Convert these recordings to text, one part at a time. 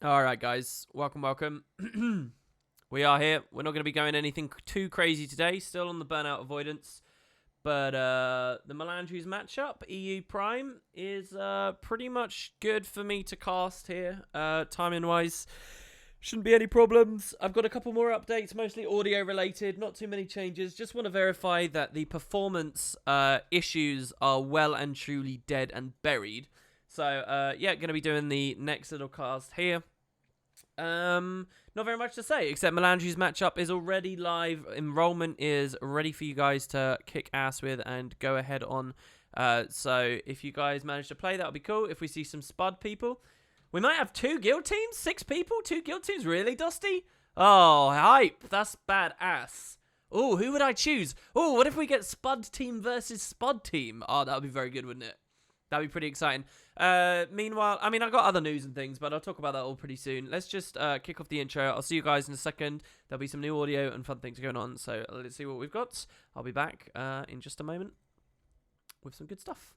All right, guys. Welcome. We are here. We're not going to be going anything too crazy today. Still on the burnout avoidance. But the Melandru's matchup, EU Prime, is pretty much good for me to cast here. Timing-wise, shouldn't be any problems. I've got a couple more updates, mostly audio-related. Not too many changes. Just want to verify that the performance issues are well and truly dead and buried. So, yeah, going to be doing the next little cast here. Not very much to say, except Melandru's matchup is already live. Enrollment is ready for you guys to kick ass with and go ahead on. So if you guys manage to play, that would be cool. If we see some Spud people. We might have 2 guild teams? 6 people? 2 guild teams? Really, Dusty? Oh, hype. That's badass. Oh, who would I choose? Oh, what if we get Spud team versus Spud team? Oh, that would be very good, wouldn't it? That'd be pretty exciting. Meanwhile, I mean, I've got other news and things, but I'll talk about that all pretty soon. Let's just kick off the intro. I'll see you guys in a second. There'll be some new audio and fun things going on, so let's see what we've got. I'll be back in just a moment with some good stuff.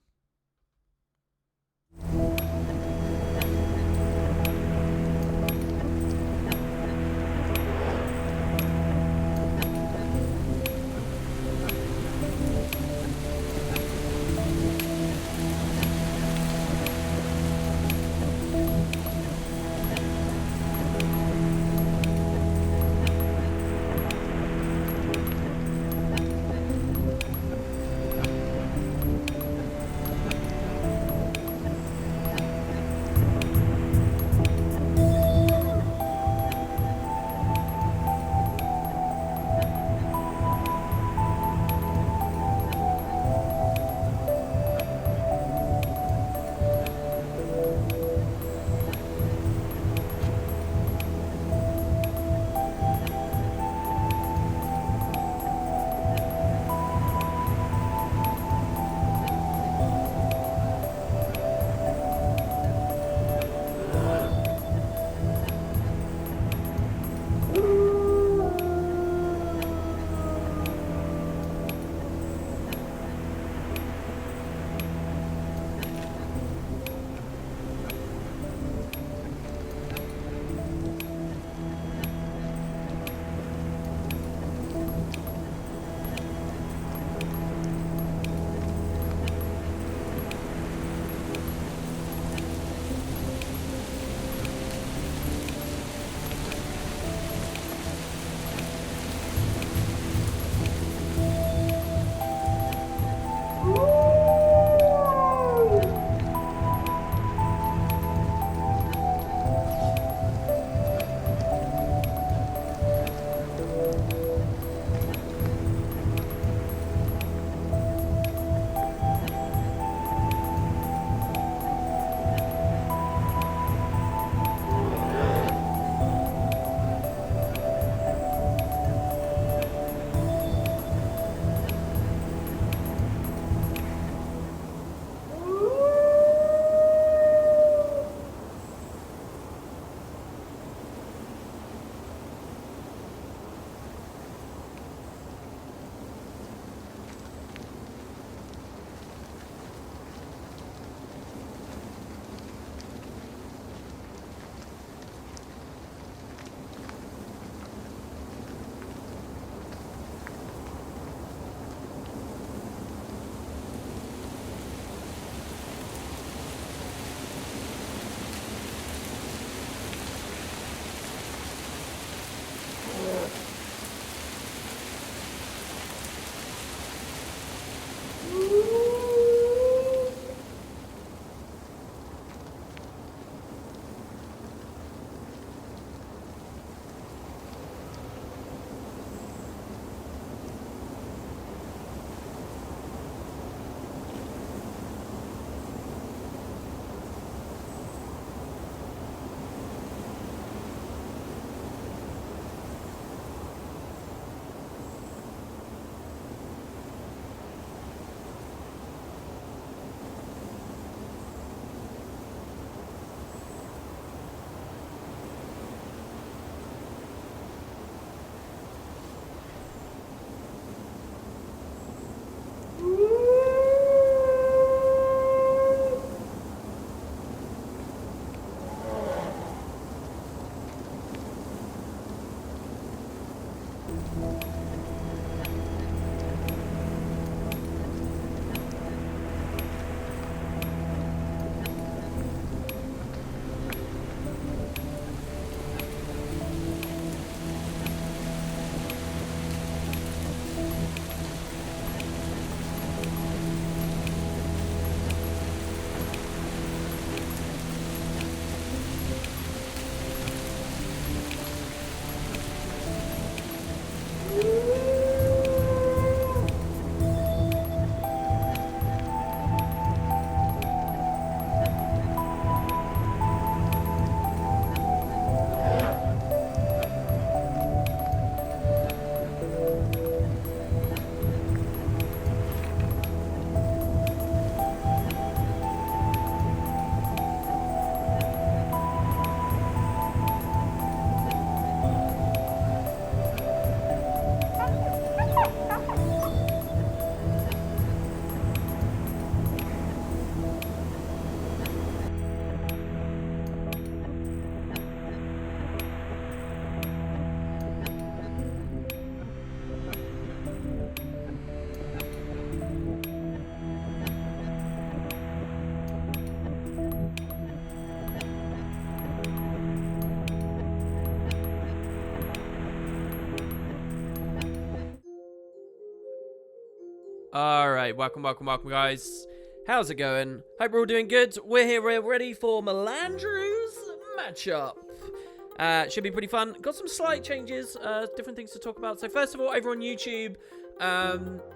Alright, welcome, guys. How's it going? Hope we're all doing good. We're here, we're ready for Melandru's matchup. Should be pretty fun. Got some slight changes, different things to talk about. So first of all, over on YouTube,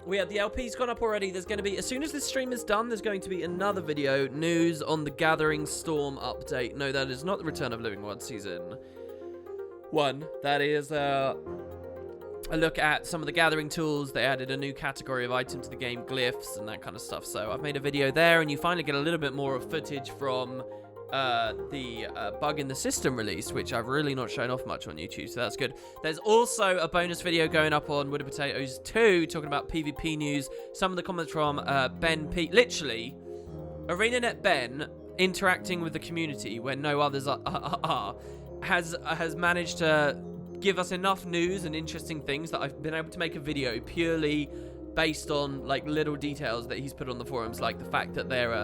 we have the LP's gone up already. There's going to be, as soon as this stream is done, there's going to be another video, news on the Gathering Storm update. No, that is not the Return of Living World Season 1. That is, a look at some of the gathering tools. They added a new category of item to the game, glyphs and that kind of stuff. So I've made a video there, and you finally get a little bit more of footage from the bug in the system release, which I've really not shown off much on YouTube, so that's good. There's also a bonus video going up on Wood and Potatoes 2 talking about PvP news. Some of the comments from Ben P. Literally, ArenaNet Ben interacting with the community when no others are has managed to give us enough news and interesting things that I've been able to make a video purely based on like little details that he's put on the forums, like the fact that they're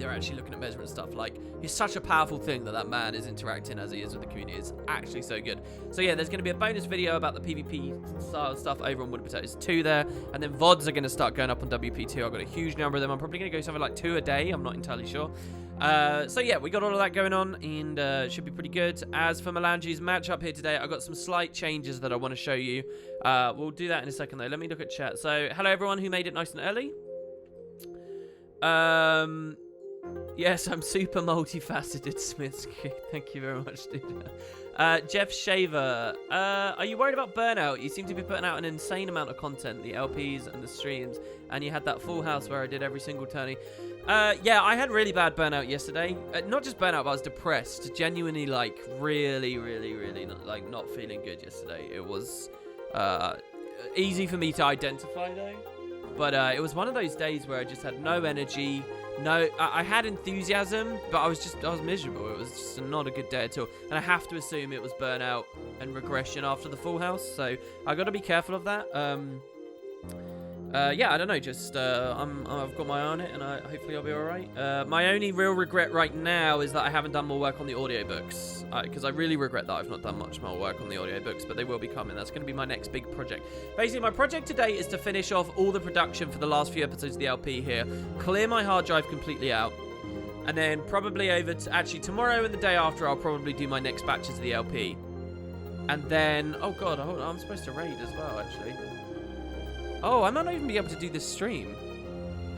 actually looking at measurement stuff. Like, it's such a powerful thing that man is interacting as he is with the community. It's actually so good. So yeah, there's going to be a bonus video about the PvP style stuff over on Wood and Potatoes 2 there, and then VODs are going to start going up on WP2. I've got a huge number of them. I'm probably going to go something like 2 a day. I'm not entirely sure. So yeah, we got all of that going on, and should be pretty good. As for Melandru's matchup here today, I've got some slight changes that I want to show you. We'll do that in a second though. Let me look at chat. So hello everyone who made it nice and early. Yes, I'm super multifaceted, Smithski. Thank you very much, dude. Jeff Shaver, are you worried about burnout? You seem to be putting out an insane amount of content, the LPs and the streams, and you had that full house where I did every single tourney. Yeah, I had really bad burnout yesterday. Not just burnout, but I was depressed. Genuinely, like, really, like, not feeling good yesterday. It was easy for me to identify, though. But it was one of those days where I just had no energy. I had enthusiasm, but I was miserable. It was just not a good day at all. And I have to assume it was burnout and regression after the full house. So I got to be careful of that. Yeah, I don't know. Just I've got my eye on it, and hopefully I'll be all right. My only real regret right now is that I haven't done more work on the audiobooks, because I really regret that I've not done much more work on the audiobooks, but they will be coming. That's going to be my next big project. Basically, my project today is to finish off all the production for the last few episodes of the LP here, clear my hard drive completely out, and then probably actually tomorrow and the day after, I'll probably do my next batches of the LP. And then, oh god, hold on, I'm supposed to raid as well, actually. Oh, I might not even be able to do this stream.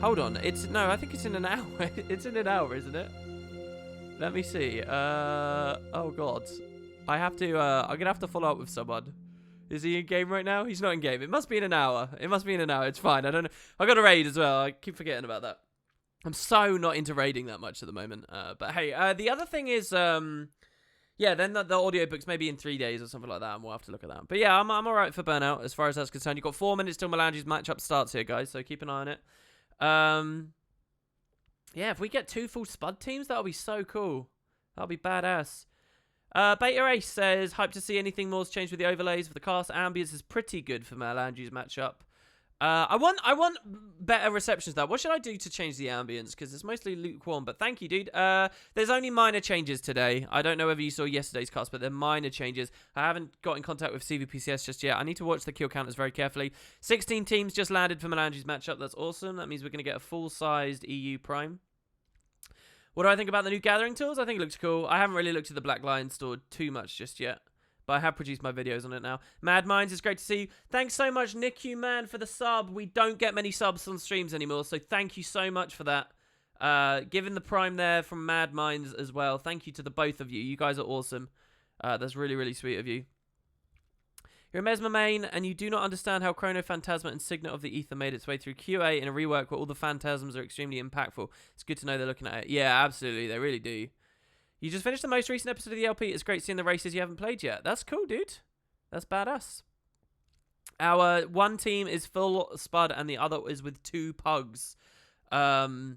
Hold on. No, I think it's in an hour. It's in an hour, isn't it? Let me see. Oh, God. I have to, I'm going to have to follow up with someone. Is he in game right now? He's not in game. It must be in an hour. It must be in an hour. It's fine. I don't know. I got a raid as well. I keep forgetting about that. I'm so not into raiding that much at the moment. But hey, the other thing is, yeah, then the audiobooks maybe in 3 days or something like that, and we'll have to look at that. But yeah, I'm all right for burnout as far as that's concerned. You've got 4 minutes till Melandru's matchup starts here, guys, so keep an eye on it. Yeah, if we get 2 full Spud teams, that'll be so cool. That'll be badass. Beta Ace says, hype to see anything more's changed with the overlays for the cast. Ambience is pretty good for Melandru's matchup. I want better receptions though. What should I do to change the ambience? Because it's mostly lukewarm. But thank you, dude. There's only minor changes today. I don't know whether you saw yesterday's cast, but they're minor changes. I haven't got in contact with CVPCS just yet. I need to watch the kill counters very carefully. 16 teams just landed for Melandru's matchup. That's awesome. That means we're going to get a full-sized EU Prime. What do I think about the new gathering tools? I think it looks cool. I haven't really looked at the Black Lion store too much just yet, but I have produced my videos on it now. Mad Minds, it's great to see you. Thanks so much, Nick, man, for the sub. We don't get many subs on streams anymore, so thank you so much for that. Giving the Prime there from Mad Minds as well. Thank you to the both of you. You guys are awesome. That's really, really sweet of you. You're a Mesmer main, and you do not understand how Chrono Phantasma and Signet of the Ether made its way through QA in a rework where all the phantasms are extremely impactful. It's good to know they're looking at it. Yeah, absolutely. They really do. You just finished the most recent episode of the LP. It's great seeing the races you haven't played yet. That's cool, dude. That's badass. Our one team is full Spud, and the other is with 2 pugs. Okay.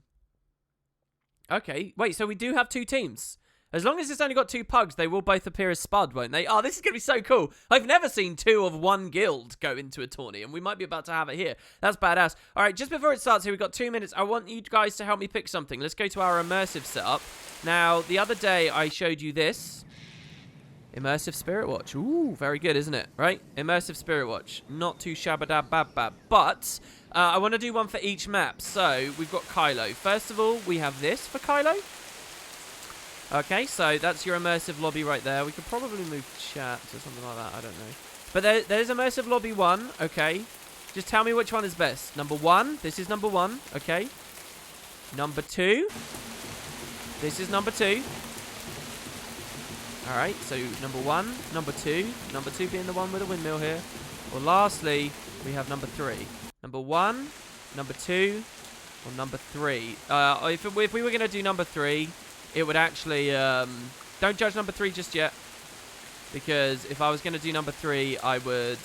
Wait, so we do have 2 teams. As long as it's only got 2 pugs, they will both appear as Spud, won't they? Oh, this is going to be so cool. I've never seen 2 of one guild go into a tourney, and we might be about to have it here. That's badass. All right, just before it starts here, we've got 2 minutes. I want you guys to help me pick something. Let's go to our immersive setup. Now, the other day, I showed you this. Immersive Spirit Watch. Ooh, very good, isn't it? Right? Immersive Spirit Watch. Not too shabba-dab-bab-bab. But I want to do one for each map. So, we've got Kylo. First of all, we have this for Kylo. Okay, so that's your immersive lobby right there. We could probably move chat to something like that. I don't know. But there's immersive lobby 1. Okay. Just tell me which one is best. Number 1. This is number 1. Okay. Number 2. This is number 2. Alright, so number 1, number 2. Number 2 being the one with a windmill here. Or lastly, we have number 3. Number 1, number 2, or number 3. If we were going to do number 3... it would actually, don't judge number 3 just yet, because if I was going to do number 3, I would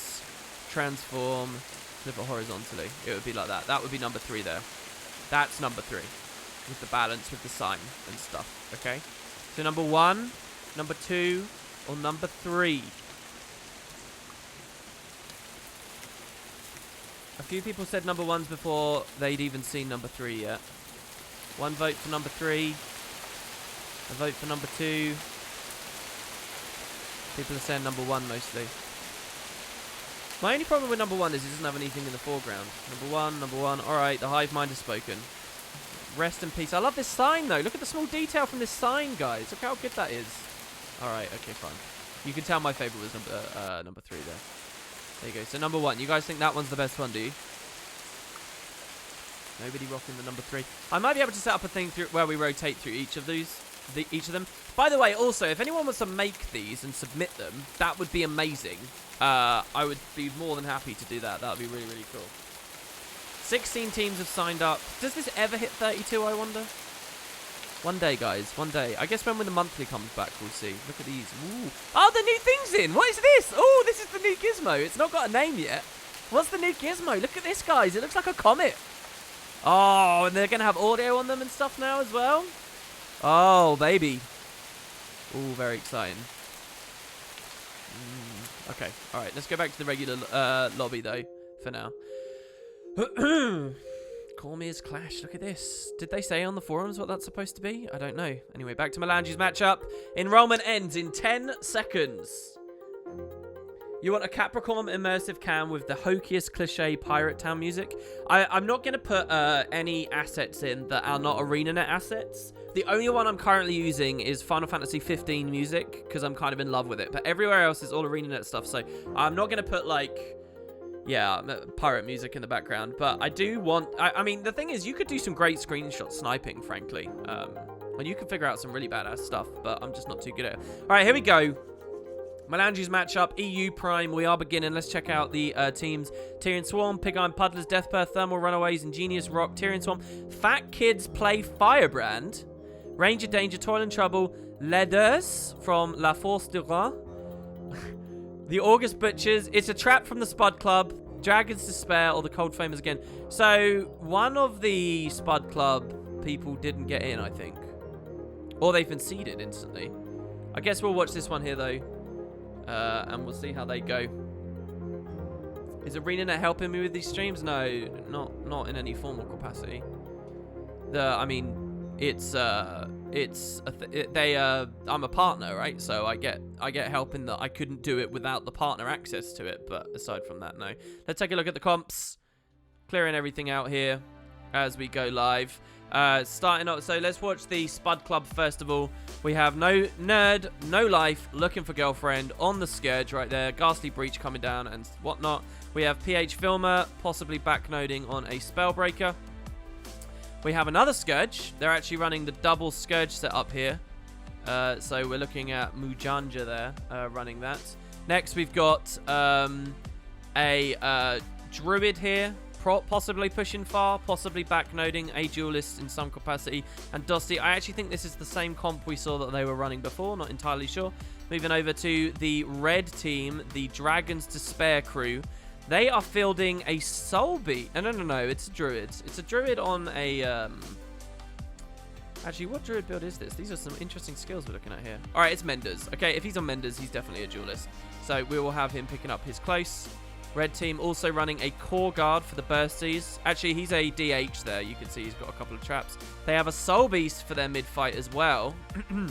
transform, flip it horizontally. It would be like that. That would be number 3 there. That's number 3, with the balance, with the sign and stuff, okay? So number 1, number 2, or number 3. A few people said number 1s before they'd even seen number 3 yet. 1 vote for number 3. A vote for number 2. People are saying number 1 mostly. My only problem with number 1 is it doesn't have anything in the foreground. Number 1. Alright, the hive mind has spoken. Rest in peace. I love this sign though. Look at the small detail from this sign, guys. Look how good that is. Alright, okay, fine. You can tell my favourite was number 3 there. There you go. So number 1. You guys think that one's the best one, do you? Nobody rocking the number 3. I might be able to set up a thing through where we rotate through each of these. Each of them. By the way, also, if anyone wants to make these and submit them, that would be amazing. I would be more than happy to do that. That would be really, really cool. 16 teams have signed up. Does this ever hit 32, I wonder? One day, guys. One day. I guess when the monthly comes back, we'll see. Look at these. Ooh. Oh, the new thing's in. What is this? Oh, this is the new gizmo. It's not got a name yet. What's the new gizmo? Look at this, guys. It looks like a comet. Oh, and they're going to have audio on them and stuff now as well. Oh, baby. Ooh, very exciting. Okay, alright, let's go back to the regular lobby, though, for now. Cormier's Clash, look at this. Did they say on the forums what that's supposed to be? I don't know. Anyway, back to Melandru's matchup. Enrollment ends in 10 seconds. You want a Capricorn immersive cam with the hokiest cliche pirate town music? I'm not going to put any assets in that are not ArenaNet assets. The only one I'm currently using is Final Fantasy 15 music, because I'm kind of in love with it. But everywhere else is all ArenaNet stuff, so I'm not going to put, like, yeah, pirate music in the background. But I do want... I mean, the thing is, you could do some great screenshot sniping, frankly. And you can figure out some really badass stuff, but I'm just not too good at it. All right, here we go. Melandru's matchup, EU Prime. We are beginning. Let's check out the teams. Tyrion Swarm, Pig-Iron Puddlers, Deathbirth, Thermal Runaways, Ingenious Rock, Tyrion Swarm, Fat Kids Play Firebrand, Ranger Danger, Toil and Trouble, Leaders from La Force du Roi, the August Butchers, It's a Trap from the Spud Club, Dragon's Despair, or the Cold Flamers again. So, one of the Spud Club people didn't get in, I think. Or they've been seeded instantly. I guess we'll watch this one here, though. And we'll see how they go. Is ArenaNet helping me with these streams? No, not in any formal capacity. I mean, I'm a partner, right? So I get help in that I couldn't do it without the partner access to it. But aside from that, no. Let's take a look at the comps. Clearing everything out here as we go live. Starting off, so let's watch the Spud Club first of all. We have No Nerd, No Life, Looking for Girlfriend on the Scourge right there. Ghastly Breach coming down and whatnot. We have PH Filmer possibly backnoding on a Spellbreaker. We have another Scourge. They're actually running the double Scourge setup here. So we're looking at Mujanja there running that. Next we've got a Druid here. Possibly pushing far, possibly backnoding a duelist in some capacity. And Dusty, I actually think this is the same comp we saw that they were running before, not entirely sure. Moving over to the red team, the Dragon's Despair crew. They are fielding a Soul Beat. No, it's a Druid. It's a Druid on a... Actually, what Druid build is this? These are some interesting skills we're looking at here. All right, it's Menders. Okay, if he's on Menders, he's definitely a duelist. So we will have him picking up his close. Red team also running a Core Guard for the Bursties. Actually, he's a DH there. You can see he's got a couple of traps. They have a Soul Beast for their mid-fight as well. So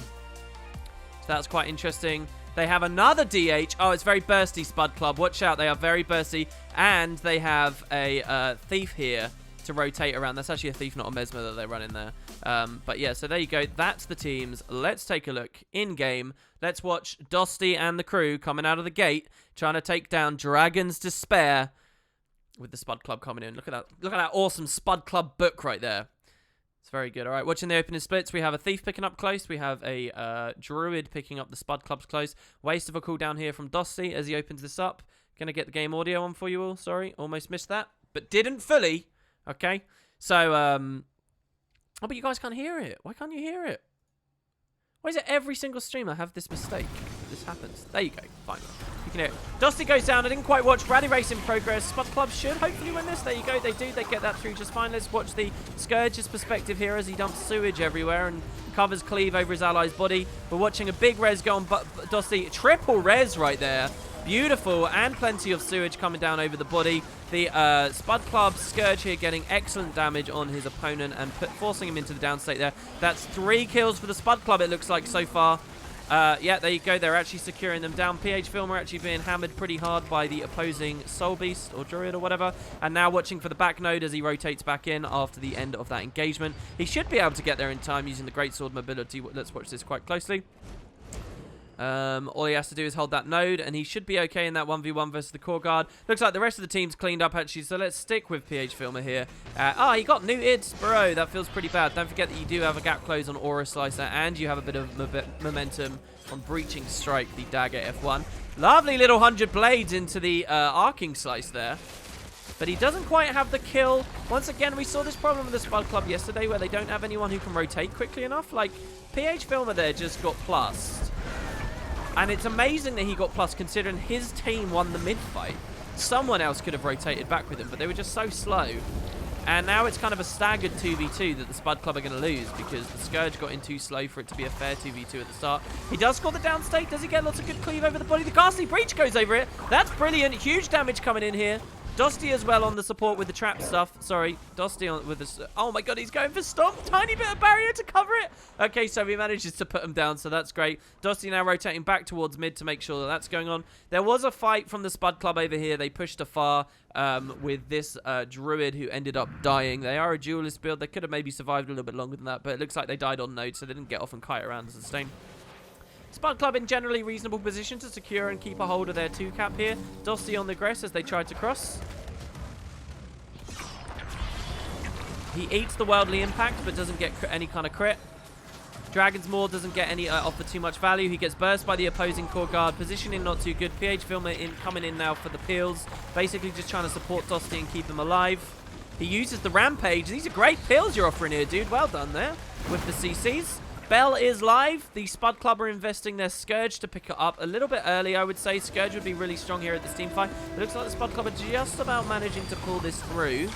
that's quite interesting. They have another DH. Oh, it's very bursty, Spud Club. Watch out. They are very bursty. And they have a Thief here to rotate around. That's actually a Thief, not a Mesmer that they're running there. But yeah, so there you go. That's the teams. Let's take a look in-game. Let's watch Dosty and the crew coming out of the gate, trying to take down Dragon's Despair with the Spud Club coming in. Look at that. Look at that awesome Spud Club book right there. It's very good. All right, watching the opening splits, we have a Thief picking up close. We have a Druid picking up the Spud Club's close. Waste of a cooldown here from Dosty as he opens this up. Going to get the game audio on for you all. Sorry, almost missed that, but didn't fully. Okay, so, oh, but you guys can't hear it. Why can't you hear it? Why is it every single stream I have this mistake? This happens. There you go. Fine. You can hear it. Dusty goes down. I didn't quite watch. Rally Race in progress. Spud Club should hopefully win this. There you go. They do. They get that through just fine. Let's watch the Scourge's perspective here as he dumps sewage everywhere and covers Cleave over his ally's body. We're watching a big res go on Dusty. Triple res right there. Beautiful, and plenty of sewage coming down over the body. The Spud Club Scourge here getting excellent damage on his opponent and forcing him into the down state there. That's 3 kills for the Spud Club, it looks like, so far. Yeah, there you go. They're actually securing them down. PH Filmer actually being hammered pretty hard by the opposing Soul Beast or Druid or whatever. And now watching for the back node as he rotates back in after the end of that engagement. He should be able to get there in time using the Greatsword mobility. Let's watch this quite closely. All he has to do is hold that node, and he should be okay in that 1v1 versus the Core Guard. Looks like the rest of the team's cleaned up, actually, so let's stick with PH Filmer here. He got neutered. Bro, that feels pretty bad. Don't forget that you do have a gap close on Aura Slicer, and you have a bit of momentum on Breaching Strike, the Dagger F1. Lovely little 100 blades into the Arcing Slice there. But he doesn't quite have the kill. Once again, we saw this problem with the Spud Club yesterday where they don't have anyone who can rotate quickly enough. Like, PH Filmer there just got plussed. And it's amazing that he got plus considering his team won the mid-fight. Someone else could have rotated back with him, but they were just so slow. And now it's kind of a staggered 2v2 that the Spud Club are going to lose because the Scourge got in too slow for it to be a fair 2v2 at the start. He does score the downstate. Does he get lots of good cleave over the body? The Ghastly Breach goes over it. That's brilliant. Huge damage coming in here. Dosty as well on the support with the trap stuff. Sorry, Dosty on with the... Oh my god, he's going for Stomp. Tiny bit of barrier to cover it. Okay, so he manages to put him down, so that's great. Dosty now rotating back towards mid to make sure that that's going on. There was a fight from the Spud Club over here. They pushed afar with this Druid who ended up dying. They are a duelist build. They could have maybe survived a little bit longer than that, but it looks like they died on node, so they didn't get off and kite around to sustain. Spud Club in generally reasonable position to secure and keep a hold of their 2-cap here. Dosty on the aggress as they tried to cross. He eats the Worldly Impact but doesn't get any kind of crit. Dragon's Maw doesn't get any offer too much value. He gets burst by the opposing Core Guard. Positioning not too good. PH Filmer coming in now for the peels. Basically just trying to support Dosty and keep him alive. He uses the Rampage. These are great peels you're offering here, dude. Well done there with the CCs. Bell is live. The Spud Club are investing their Scourge to pick it up a little bit early, I would say. Scourge would be really strong here at this team fight. It looks like the Spud Club are just about managing to pull this through.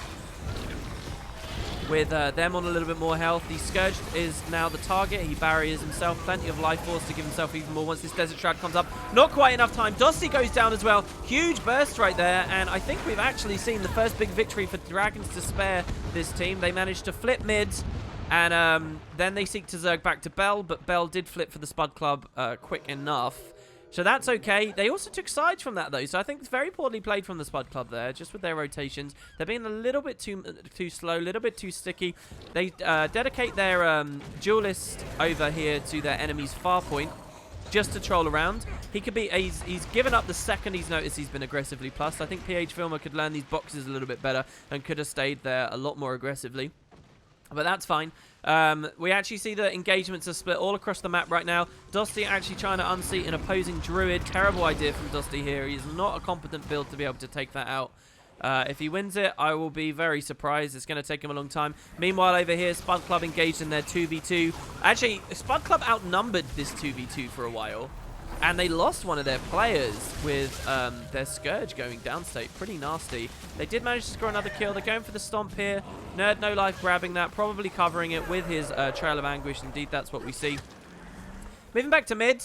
with them on a little bit more health. The Scourge is now the target. He barriers himself. Plenty of life force to give himself even more once this Desert Shroud comes up. Not quite enough time. Dusty goes down as well. Huge burst right there. And I think we've actually seen the first big victory for Dragons to spare this team. They managed to flip mid. And then they seek to zerg back to Bell. But Bell did flip for the Spud Club quick enough. So that's okay. They also took sides from that, though. So I think it's very poorly played from the Spud Club there, just with their rotations. They're being a little bit too slow, a little bit too sticky. They dedicate their duelist over here to their enemy's far point, just to troll around. He could be... He's given up the second he's noticed he's been aggressively plussed. I think PH Filmer could learn these boxes a little bit better and could have stayed there a lot more aggressively. But that's fine. We actually see the engagements are split all across the map right now. Dusty actually trying to unseat an opposing Druid. Terrible idea from Dusty here. He's not a competent build to be able to take that out. If he wins it, I will be very surprised. It's going to take him a long time. Meanwhile, over here, Spud Club engaged in their 2v2. Actually, Spud Club outnumbered this 2v2 for a while. And they lost one of their players with their Scourge going downstate. Pretty nasty. They did manage to score another kill. They're going for the stomp here. Nerd No Life grabbing that, probably covering it with his Trail of Anguish. Indeed, that's what we see. Moving back to mid.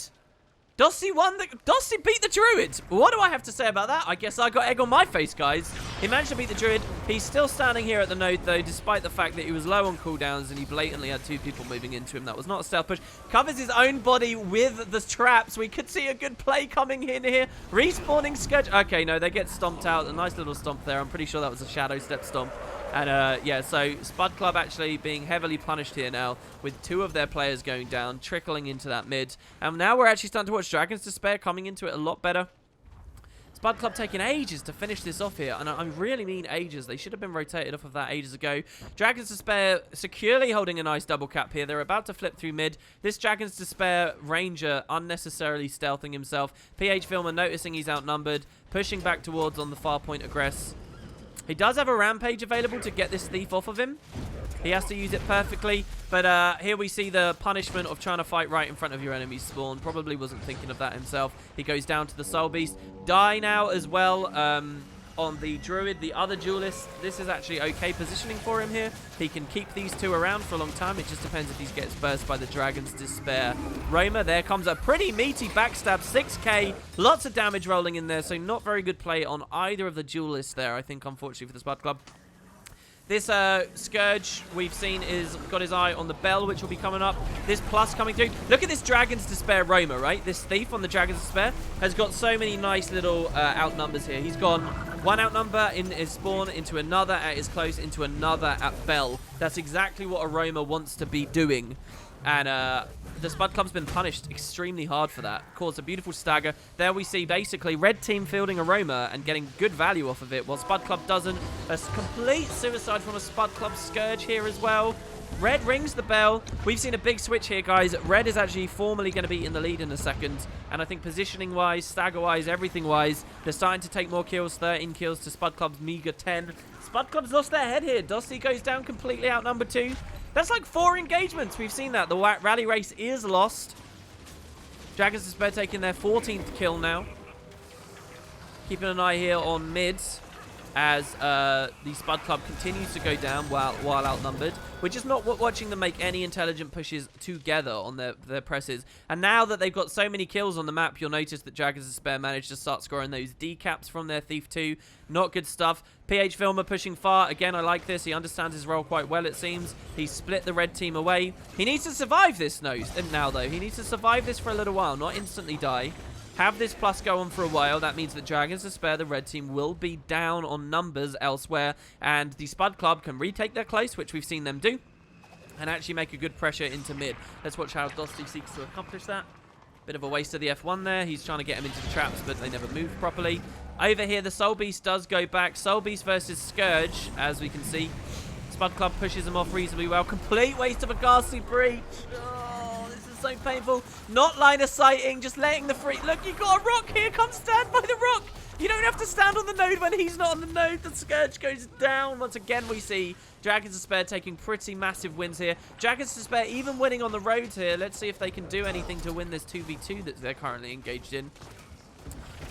Dusty beat the Druid. What do I have to say about that? I guess I got egg on my face, guys. He managed to beat the Druid. He's still standing here at the node, though, despite the fact that he was low on cooldowns and he blatantly had 2 people moving into him. That was not a stealth push. Covers his own body with the traps. We could see a good play coming in here. Respawning Scourge. Okay, no, they get stomped out. A nice little stomp there. I'm pretty sure that was a shadow step stomp. And, yeah, so Spud Club actually being heavily punished here now with 2 of their players going down, trickling into that mid. And now we're actually starting to watch Dragon's Despair coming into it a lot better. Spud Club taking ages to finish this off here, and I really mean ages. They should have been rotated off of that ages ago. Dragon's Despair securely holding a nice double cap here. They're about to flip through mid. This Dragon's Despair Ranger unnecessarily stealthing himself. PH Filmer noticing he's outnumbered, pushing back towards on the far point aggress. He does have a Rampage available to get this Thief off of him. He has to use it perfectly. But here we see the punishment of trying to fight right in front of your enemy's spawn. Probably wasn't thinking of that himself. He goes down to the Soul Beast. Die now as well on the Druid, the other duelist. This is actually okay positioning for him here. He can keep these 2 around for a long time. It just depends if he gets burst by the Dragon's Despair. Roma, there comes a pretty meaty backstab. 6k, lots of damage rolling in there. So not very good play on either of the duelists there, I think, unfortunately, for the Spud Club. This Scourge we've seen is got his eye on the Bell, which will be coming up. This plus coming through. Look at this Dragon's Despair Roma, right? This Thief on the Dragon's Despair has got so many nice little outnumbers here. He's gone 1 outnumber in his spawn, into another at his close, into another at Bell. That's exactly what a Roma wants to be doing. And the Spud Club's been punished extremely hard for that. Caused a beautiful stagger. There we see basically red team fielding a Roma and getting good value off of it, while Spud Club doesn't. A complete suicide from a Spud Club Scourge here as well. Red rings the bell. We've seen a big switch here, guys. Red is actually formally going to be in the lead in a second. And I think positioning-wise, stagger-wise, everything-wise, they're starting to take more kills. 13 kills to Spud Club's meager 10. Spud Club's lost their head here. Dusty goes down completely outnumbered 2. That's like 4 engagements. We've seen that. The rally race is lost. Dragon's Despair taking their 14th kill now. Keeping an eye here on mids as the Spud Club continues to go down while outnumbered. We're just not watching them make any intelligent pushes together on their presses. And now that they've got so many kills on the map, you'll notice that Dragon's Despair managed to start scoring those decaps from their Thief 2. Not good stuff. PH Filmer pushing far. Again, I like this. He understands his role quite well, it seems. He split the red team away. He needs to survive this now, though. He needs to survive this for a little while, not instantly die. Have this plus go on for a while. That means that Dragon's Despair, the red team, will be down on numbers elsewhere. And the Spud Club can retake their close, which we've seen them do, and actually make a good pressure into mid. Let's watch how Dusty seeks to accomplish that. Bit of a waste of the F1 there. He's trying to get him into the traps, but they never move properly. Over here, the Soul Beast does go back. Soul Beast versus Scourge, as we can see. Spud Club pushes him off reasonably well. Complete waste of a ghastly breach. Oh, this is so painful. Not line of sighting, just letting the free... Look, you got a rock here. Come stand by the rock. You don't have to stand on the node when he's not on the node. The Scourge goes down. Once again, we see Dragon's Despair taking pretty massive wins here. Dragon's Despair even winning on the road here. Let's see if they can do anything to win this 2v2 that they're currently engaged in.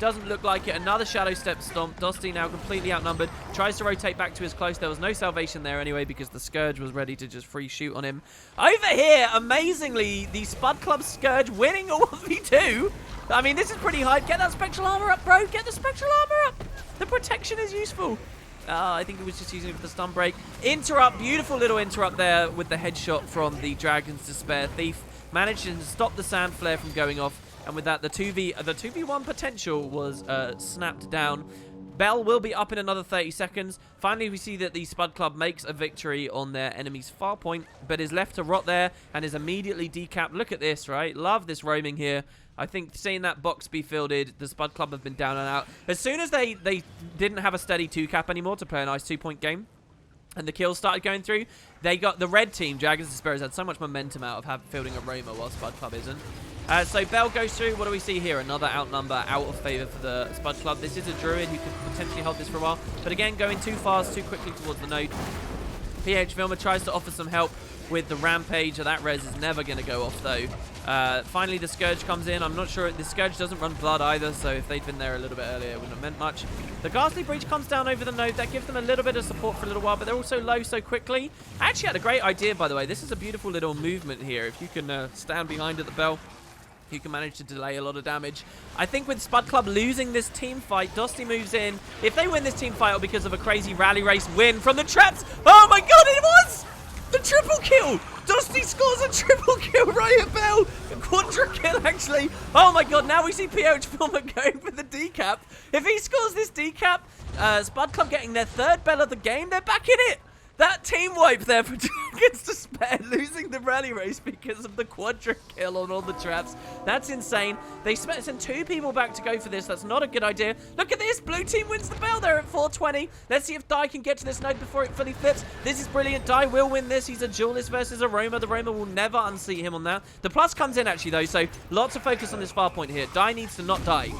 Doesn't look like it. Another Shadow Step Stomp. Dusty now completely outnumbered. Tries to rotate back to his close. There was no salvation there anyway because the Scourge was ready to just free shoot on him. Over here, amazingly, the Spud Club Scourge winning a 1v2. I mean, this is pretty hard. Get that Spectral Armor up, bro. Get the Spectral Armor up. The protection is useful. I think he was just using it for the stun break. Interrupt. Beautiful little interrupt there with the headshot from the Dragon's Despair Thief. Managed to stop the Sand Flare from going off. And with that, the 2v1 potential was snapped down. Bell will be up in another 30 seconds. Finally, we see that the Spud Club makes a victory on their enemy's far point, but is left to rot there and is immediately decapped. Look at this, right? Love this roaming here. I think seeing that box be fielded, the Spud Club have been down and out. As soon as they didn't have a steady 2-cap anymore to play a nice 2-point game, and the kills started going through, they got the red team, Dragons and Sparrows, had so much momentum out of fielding a roamer while Spud Club isn't. So Bell goes through. What do we see here? Another outnumber out of favor for the Spud Club. This is a Druid who could potentially hold this for a while. But again, going too fast, too quickly towards the node. PH Filmer tries to offer some help with the Rampage. That res is never going to go off, though. Finally, the Scourge comes in. I'm not sure. The Scourge doesn't run blood either, so if they'd been there a little bit earlier, it wouldn't have meant much. The Ghastly Breach comes down over the node. That gives them a little bit of support for a little while, but they're also low so quickly. I actually had a great idea, by the way. This is a beautiful little movement here. If you can stand behind at the Bell, you can manage to delay a lot of damage. I think with Spud Club losing this team fight, Dusty moves in. If they win this team fight, it'll because of a crazy rally race win from the traps. Oh my god, it was the triple kill. Dusty scores a triple kill right at Bell. A quadra kill, actually. Oh my god, now we see PH Filmer going for the decap. If he scores this decap, Spud Club getting their 3rd Bell of the game, they're back in it. That team wipe there for Dragons Despair, losing the rally race because of the quadra kill on all the traps. That's insane. They sent 2 people back to go for this. That's not a good idea. Look at this. Blue team wins the Bell there at 420. Let's see if Dai can get to this node before it fully flips. This is brilliant. Dai will win this. He's a duelist versus a roamer. The roamer will never unseat him on that. The plus comes in, actually, though, so lots of focus on this far point here. Dai needs to not die.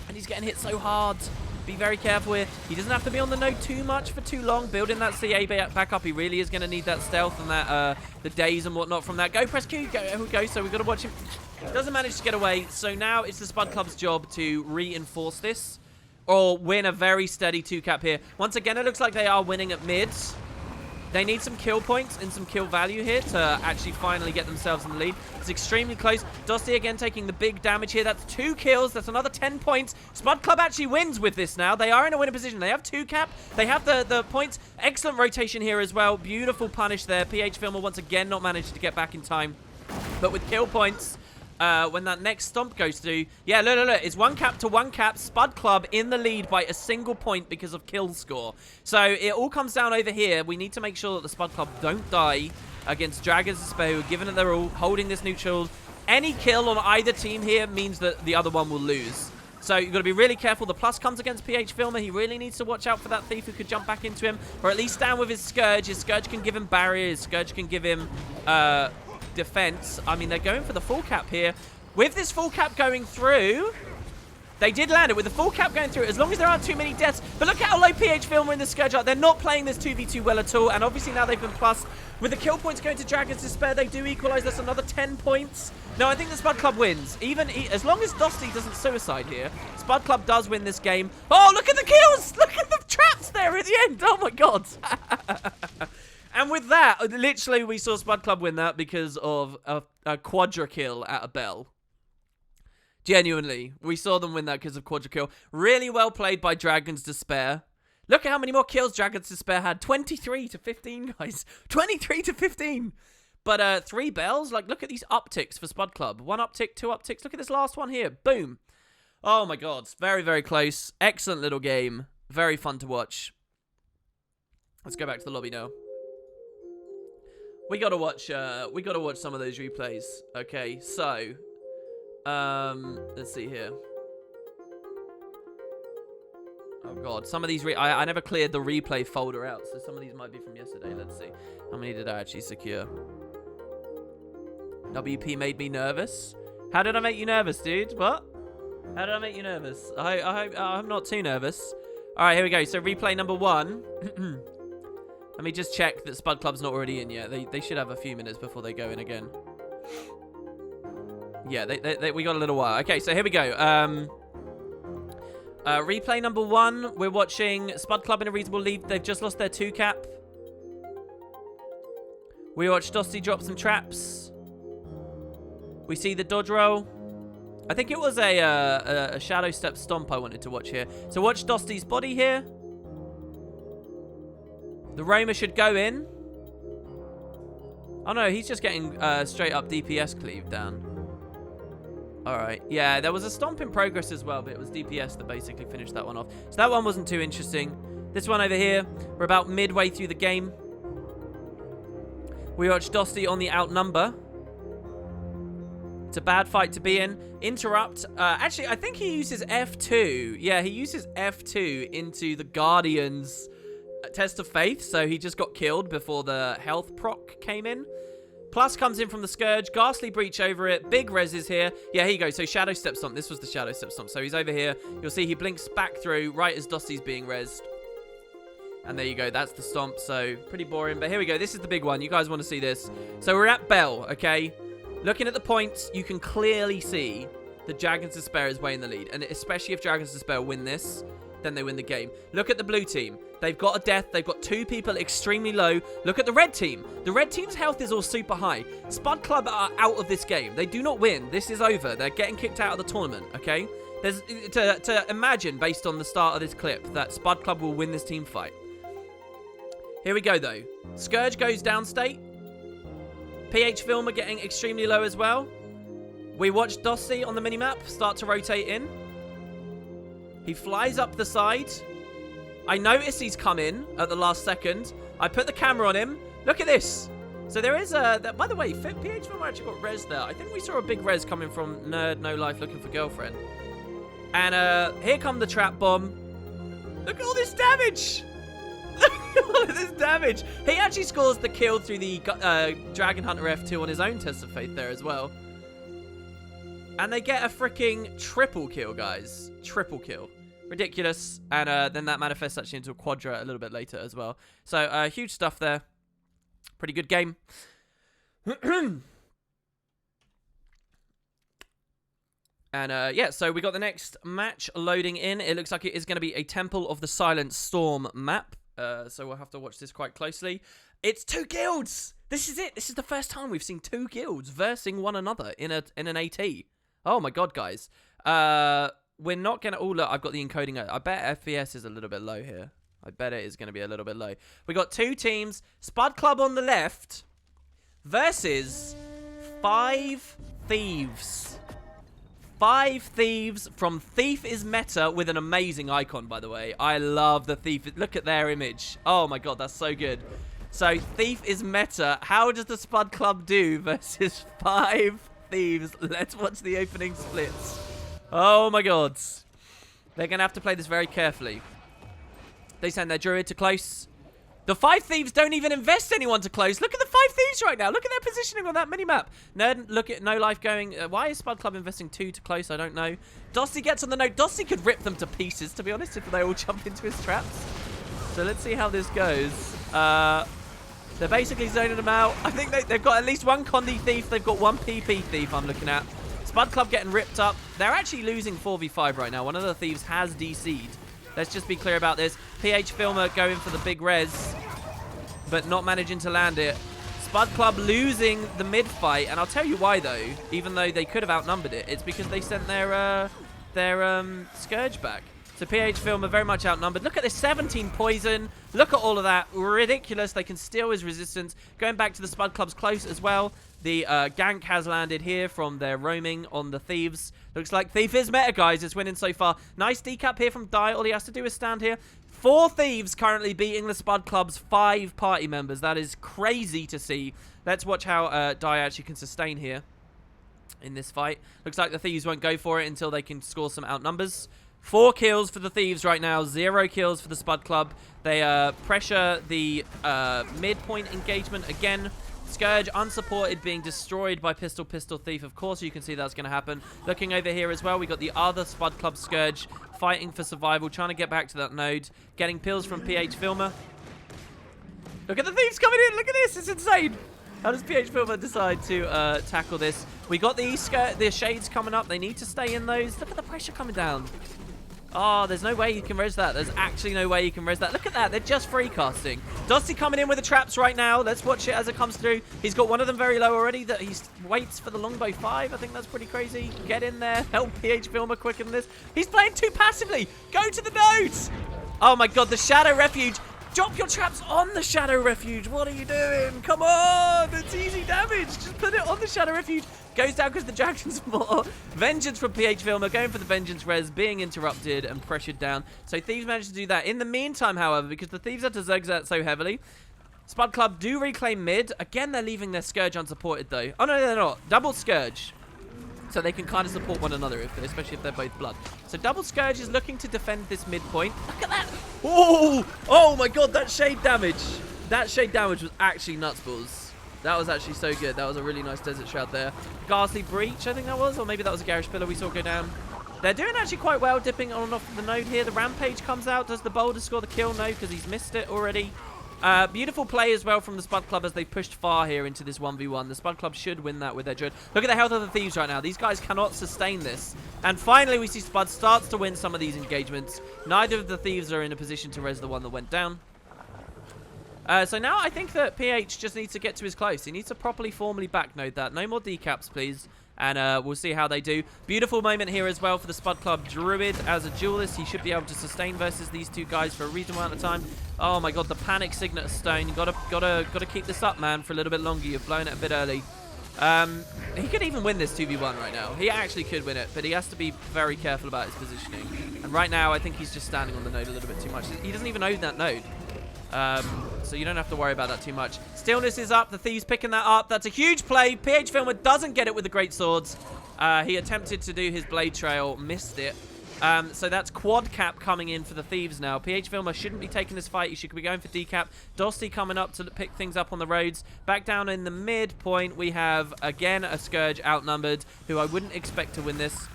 And he's getting hit so hard. Be very careful here. He doesn't have to be on the node too much for too long. Building that CA back up, he really is going to need that stealth and that the days and whatnot from that. Go, press Q. Go. So we've got to watch him. Doesn't manage to get away. So now it's the Spud Club's job to reinforce this or win a very steady 2-cap here. Once again, it looks like they are winning at mids. They need some kill points and some kill value here to actually finally get themselves in the lead. It's extremely close. Dusty again taking the big damage here. That's 2 kills. That's another 10 points. Spud Club actually wins with this now. They are in a winning position. They have 2-cap. They have the points. Excellent rotation here as well. Beautiful punish there. PH Filmer once again not managed to get back in time. But with kill points, when that next stomp goes through, yeah, look, it's 1-cap to 1-cap. Spud Club in the lead by a single point because of kill score. So it all comes down over here. We need to make sure that the Spud Club don't die against Dragons Despair, who are given that they're all holding this neutral. Any kill on either team here means that the other one will lose. So you've got to be really careful. The plus comes against PH Filmer. He really needs to watch out for that Thief who could jump back into him, or at least stand with his Scourge. His Scourge can give him barriers. Scourge can give him defense. I mean, they're going for the full cap here. With this full cap going through, they did land it with the full cap going through, as long as there aren't too many deaths. But look how low PH Filmer and the Scourge are. They're not playing this 2v2 well at all, and obviously now they've been plus. With the kill points going to Dragon's Despair, they do equalize. That's another 10 points. No, I think the Spud Club wins. As long as Dusty doesn't suicide here, Spud Club does win this game. Oh, look at the kills! Look at the traps there at the end! Oh my god! And with that, literally we saw Spud Club win that because of a quadra kill at a Bell. Genuinely, we saw them win that because of quadra kill. Really well played by Dragon's Despair. Look at how many more kills Dragon's Despair had. 23 to 15, guys. 23 to 15. But 3 Bells. Like, look at these upticks for Spud Club. 1 uptick, 2 upticks. Look at this last one here. Boom. Oh my god. Very, very close. Excellent little game. Very fun to watch. Let's go back to the lobby now. We gotta watch some of those replays. Okay, so let's see here. Oh god, some of these I never cleared the replay folder out, so some of these might be from yesterday. Let's see. How many did I actually secure? WP made me nervous. How did I make you nervous, dude? What? How did I make you nervous? I'm not too nervous. All right, here we go. So replay number 1. Let me just check that Spud Club's not already in yet. They should have a few minutes before they go in again. Yeah, we got a little while. Okay, so here we go. Replay number 1. We're watching Spud Club in a reasonable lead. They've just lost their 2 cap. We watch Dosty drop some traps. We see the dodge roll. I think it was a shadow step stomp I wanted to watch here. So watch Dosty's body here. The Roma should go in. Oh no, he's just getting straight up DPS cleaved down. Alright, yeah, there was a stomp in progress as well, but it was DPS that basically finished that one off. So that one wasn't too interesting. This one over here, we're about midway through the game. We watch Dosty on the outnumber. It's a bad fight to be in. Interrupt. Actually, I think he uses F2. Yeah, he uses F2 into the Guardian's test of faith, so he just got killed before the health proc came in. Plus comes in from the Scourge. Ghastly Breach over it. Big res is here. Yeah, here you go. So Shadow Step Stomp. This was the Shadow Step Stomp. So he's over here. You'll see he blinks back through right as Dosty's being rezzed. And there you go. That's the stomp. So pretty boring. But here we go. This is the big one. You guys want to see this. So we're at Bell, okay? Looking at the points, you can clearly see that Dragon's Despair is way in the lead. And especially if Dragon's Despair win this, then they win the game. Look at the blue team. They've got a death. They've got 2 people extremely low. Look at the red team. The red team's health is all super high. Spud Club are out of this game. They do not win. This is over. They're getting kicked out of the tournament, okay? There's to imagine, based on the start of this clip, that Spud Club will win this team fight. Here we go, though. Scourge goes downstate. PH Filmer getting extremely low as well. We watch Dosty on the minimap start to rotate in. He flies up the side. I notice he's come in at the last second. I put the camera on him. Look at this. So there is a... By the way, PH Filmer actually got res there. I think we saw a big res coming from Nerd No Life looking for girlfriend. And here come the trap bomb. Look at all this damage. All of this damage. He actually scores the kill through the Dragon Hunter F2 on his own test of faith there as well. And they get a freaking triple kill, guys. Triple kill. Ridiculous. And then that manifests actually into a quadra a little bit later as well. So huge stuff there. Pretty good game. And yeah, so we got the next match loading in. It looks like it is going to be a Temple of the Silent Storm map. So we'll have to watch this quite closely. It's 2 guilds. This is it. This is the first time we've seen 2 guilds versing one another in an AT. Oh my god, guys. We're not going to... Oh, look, I've got the encoding. I bet FPS is a little bit low here. I bet it is going to be a little bit low. We got 2 teams. Spud Club on the left versus 5 Thieves. 5 Thieves from Thief is Meta with an amazing icon, by the way. I love the Thief. Look at their image. Oh my god, that's so good. So, Thief is Meta. How does the Spud Club do versus 5 Thieves? Let's watch the opening splits. Oh my god. They're going to have to play this very carefully. They send their Druid to close. The 5 Thieves don't even invest anyone to close. Look at the 5 Thieves right now. Look at their positioning on that minimap. Nerd, look at No Life going... why is Spud Club investing 2 to close? I don't know. Dosty gets on the note. Dosty could rip them to pieces, to be honest, if they all jump into his traps. So let's see how this goes. They're basically zoning them out. I think they've got at least 1 Condi Thief. They've got 1 PP Thief I'm looking at. Spud Club getting ripped up. They're actually losing 4v5 right now. One of the Thieves has DC'd. Let's just be clear about this. PH Filmer going for the big res, but not managing to land it. Spud Club losing the mid fight, and I'll tell you why though. Even though they could have outnumbered it, it's because they sent their Scourge back. So PH Filmer very much outnumbered. Look at this 17 poison. Look at all of that. Ridiculous. They can steal his resistance. Going back to the Spud Club's close as well. The gank has landed here from their roaming on the Thieves. Looks like Thief is meta, guys. It's winning so far. Nice decap here from Dye. All he has to do is stand here. 4 Thieves currently beating the Spud Club's 5 party members. That is crazy to see. Let's watch how Dye actually can sustain here in this fight. Looks like the Thieves won't go for it until they can score some outnumbers. 4 kills for the Thieves right now. 0 kills for the Spud Club. They pressure the midpoint engagement again. Scourge unsupported, being destroyed by Pistol Thief. Of course, you can see that's going to happen. Looking over here as well, we got the other Spud Club Scourge fighting for survival, trying to get back to that node. Getting pills from PH Filmer. Look at the Thieves coming in. Look at this. It's insane. How does PH Filmer decide to tackle this? We got the shades coming up. They need to stay in those. Look at the pressure coming down. Oh, there's no way you can res that. There's actually no way you can res that. Look at that. They're just free casting. Dusty coming in with the traps right now. Let's watch it as it comes through. He's got one of them very low already. That he waits for the longbow 5. I think that's pretty crazy. Get in there. Help PH Filmer quicken this. He's playing too passively. Go to the nodes. Oh my god, the Shadow Refuge. Drop your traps on the Shadow Refuge. What are you doing? Come on. It's easy damage. Just put it on the Shadow Refuge. Goes down because the Dragon's more. Vengeance from PH Filmer. Going for the Vengeance res. Being interrupted and pressured down. So Thieves managed to do that. In the meantime, however, because the Thieves had to zerg that so heavily, Spud Club do reclaim mid. Again, they're leaving their Scourge unsupported, though. Oh, no, they're not. Double Scourge. So they can kind of support one another, especially if they're both blood. So Double Scourge is looking to defend this midpoint. Look at that. Oh, oh my god, that shade damage. That shade damage was actually nuts balls. That was actually so good. That was a really nice Desert Shroud there. Ghastly Breach, I think that was. Or maybe that was a Garish Pillar we saw go down. They're doing actually quite well, dipping on and off the node here. The Rampage comes out. Does the Boulder score the kill? No, because he's missed it already. Beautiful play as well from the Spud Club as they pushed far here into this 1v1. The Spud Club should win that with their Druid. Look at the health of the Thieves right now. These guys cannot sustain this. And finally, we see Spud starts to win some of these engagements. Neither of the Thieves are in a position to res the one that went down. So now I think that PH just needs to get to his close. He needs to properly, formally backnode that. No more decaps, please. And we'll see how they do. Beautiful moment here as well for the Spud Club Druid as a duelist. He should be able to sustain versus these two guys for a reasonable amount of time. Oh my god, the Panic Signet of Stone. You gotta keep this up, man, for a little bit longer. You've blown it a bit early. He could even win this 2v1 right now. He actually could win it, but he has to be very careful about his positioning. And right now, I think he's just standing on the node a little bit too much. He doesn't even own that node. So you don't have to worry about that too much. Stillness is up. The Thieves picking that up. That's a huge play. PH Filmer doesn't get it with the Great Swords. He attempted to do his Blade Trail, missed it. So that's quad cap coming in for the Thieves now. PH Filmer shouldn't be taking this fight. He should be going for decap. Dosty coming up to pick things up on the roads. Back down in the midpoint, we have, again, a Scourge outnumbered, who I wouldn't expect to win this,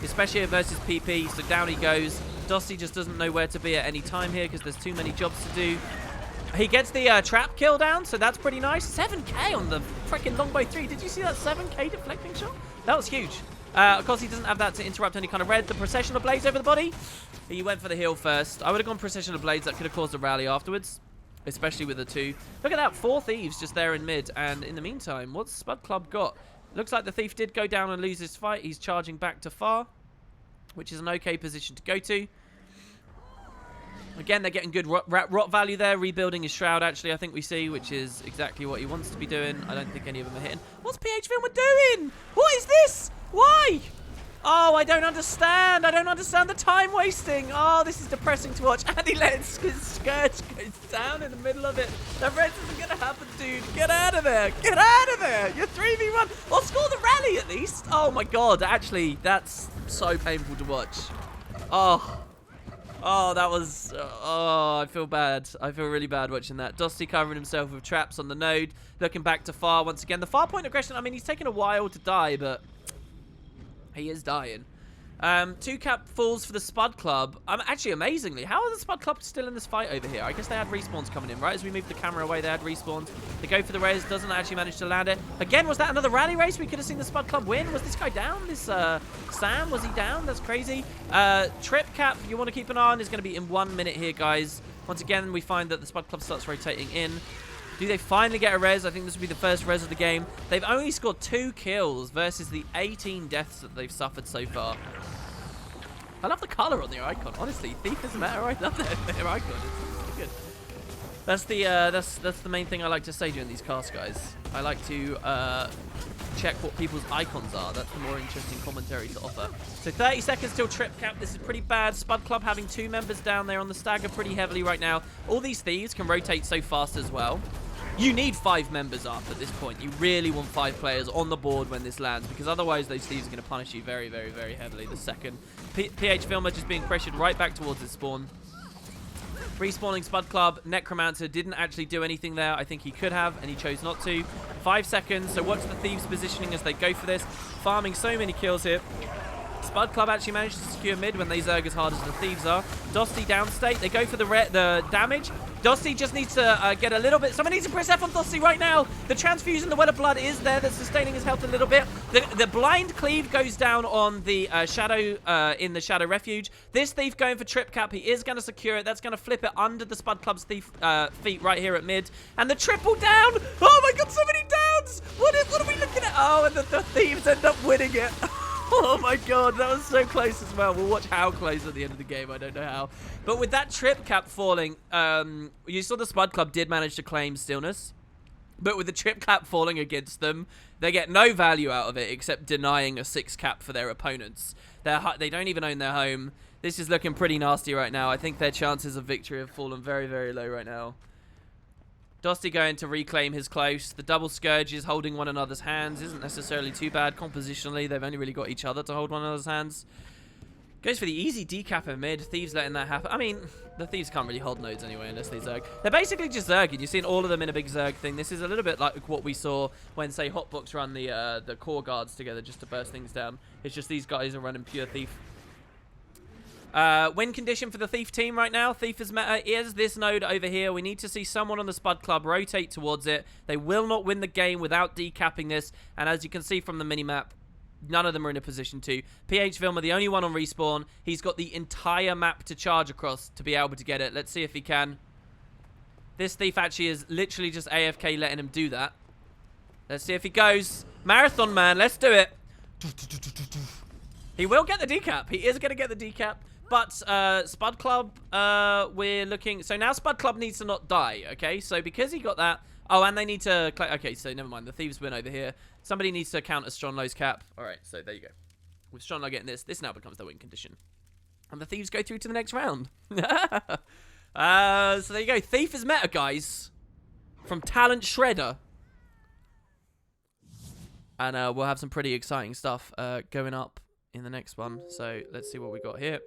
especially versus PP. So down he goes. Dosty just doesn't know where to be at any time here because there's too many jobs to do. He gets the trap kill down, so that's pretty nice. 7k on the freaking longbow 3. Did you see that 7k deflecting shot? That was huge. Of course, he doesn't have that to interrupt any kind of red. The Processional Blades over the body. He went for the heal first. I would have gone Processional Blades. That could have caused a rally afterwards, especially with the 2. Look at that. 4 Thieves just there in mid. And in the meantime, what's Spud Club got? Looks like the Thief did go down and lose his fight. He's charging back to far, which is an okay position to go to. Again, they're getting good rot value there. Rebuilding his Shroud, actually, I think we see, which is exactly what he wants to be doing. I don't think any of them are hitting. What's PH Filmer doing? What is this? Why? Oh, I don't understand. I don't understand the time wasting. Oh, this is depressing to watch. And he lets his Scourge go down in the middle of it. The red isn't going to happen, dude. Get out of there. Get out of there. You're 3v1. Or score the rally at least. Oh, my God. Actually, that's so painful to watch. Oh, that was... Oh, I feel bad. I feel really bad watching that. Dosty covering himself with traps on the node. Looking back to far once again. The far point aggression, I mean, he's taken a while to die, but he is dying. 2 cap falls for the Spud Club. Actually, amazingly, how are the Spud Club still in this fight over here? I guess they had respawns coming in, right? As we move the camera away, they had respawns. They go for the res, doesn't actually manage to land it. Again, was that another rally race? We could have seen the Spud Club win. Was this guy down? This Sam, was he down? That's crazy. Trip cap, you want to keep an eye on, is going to be in 1 minute here, guys. Once again, we find that the Spud Club starts rotating in. Do they finally get a res? I think this will be the first res of the game. They've only scored 2 kills versus the 18 deaths that they've suffered so far. I love the color on their icon. Honestly, Thief doesn't matter. I love their icon. It's good. That's the main thing I like to say during these casts, guys. I like to check what people's icons are. That's the more interesting commentary to offer. So 30 seconds till trip cap. This is pretty bad. Spud Club having 2 members down there on the stagger pretty heavily right now. All these Thieves can rotate so fast as well. You need 5 members up at this point. You really want 5 players on the board when this lands, because otherwise those Thieves are going to punish you very, very, very heavily the second. PH Filmer just being pressured right back towards his spawn. Respawning Spud Club. Necromancer didn't actually do anything there. I think he could have, and he chose not to. 5 seconds. So watch the Thieves positioning as they go for this. Farming so many kills here. Spud Club actually managed to secure mid when they zerg as hard as the Thieves are. Dosty downstate. They go for the damage. Dossie just needs to get a little bit. Someone needs to press F on Dossie right now. The transfusion, the well of blood is there. That's sustaining his health a little bit. The blind cleave goes down on the shadow in the shadow refuge. This thief going for trip cap. He is going to secure it. That's going to flip it under the Spud Club's thief feet right here at mid. And the triple down. Oh my god, so many downs. What are we looking at? Oh, and the thieves end up winning it. Oh my god, that was so close as well. We'll watch how close at the end of the game. I don't know how. But with that trip cap falling, you saw the Spud Club did manage to claim stillness. But with the trip cap falling against them, they get no value out of it except denying a 6 cap for their opponents. They don't even own their home. This is looking pretty nasty right now. I think their chances of victory have fallen very, very low right now. Dusty going to reclaim his close. The double scourges holding one another's hands isn't necessarily too bad. Compositionally, they've only really got each other to hold one another's hands. Goes for the easy decap in mid. Thieves letting that happen. I mean, the Thieves can't really hold nodes anyway unless they zerg. They're basically just zerging. You've seen all of them in a big zerg thing. This is a little bit like what we saw when, say, Hotbox run the core guards together just to burst things down. It's just these guys are running pure Thief. Win condition for the Thief team right now. Thief is meta. Is this node over here. We need to see someone on the Spud Club rotate towards it. They will not win the game without decapping this. And as you can see from the minimap, none of them are in a position to. PH Vilma, the only one on respawn. He's got the entire map to charge across to be able to get it. Let's see if he can. This Thief actually is literally just AFK letting him do that. Let's see if he goes. Marathon man, let's do it. He will get the decap. He is going to get the decap. But Spud Club, we're looking... So now Spud Club needs to not die, okay? So because he got that... Oh, and they need to... Okay, so never mind. The Thieves win over here. Somebody needs to counter Stronlow's cap. All right, so there you go. With Stronlow getting this now becomes the win condition. And the Thieves go through to the next round. So there you go. Thief is meta, guys. From Talent Shredder. And we'll have some pretty exciting stuff going up in the next one. So let's see what we got here.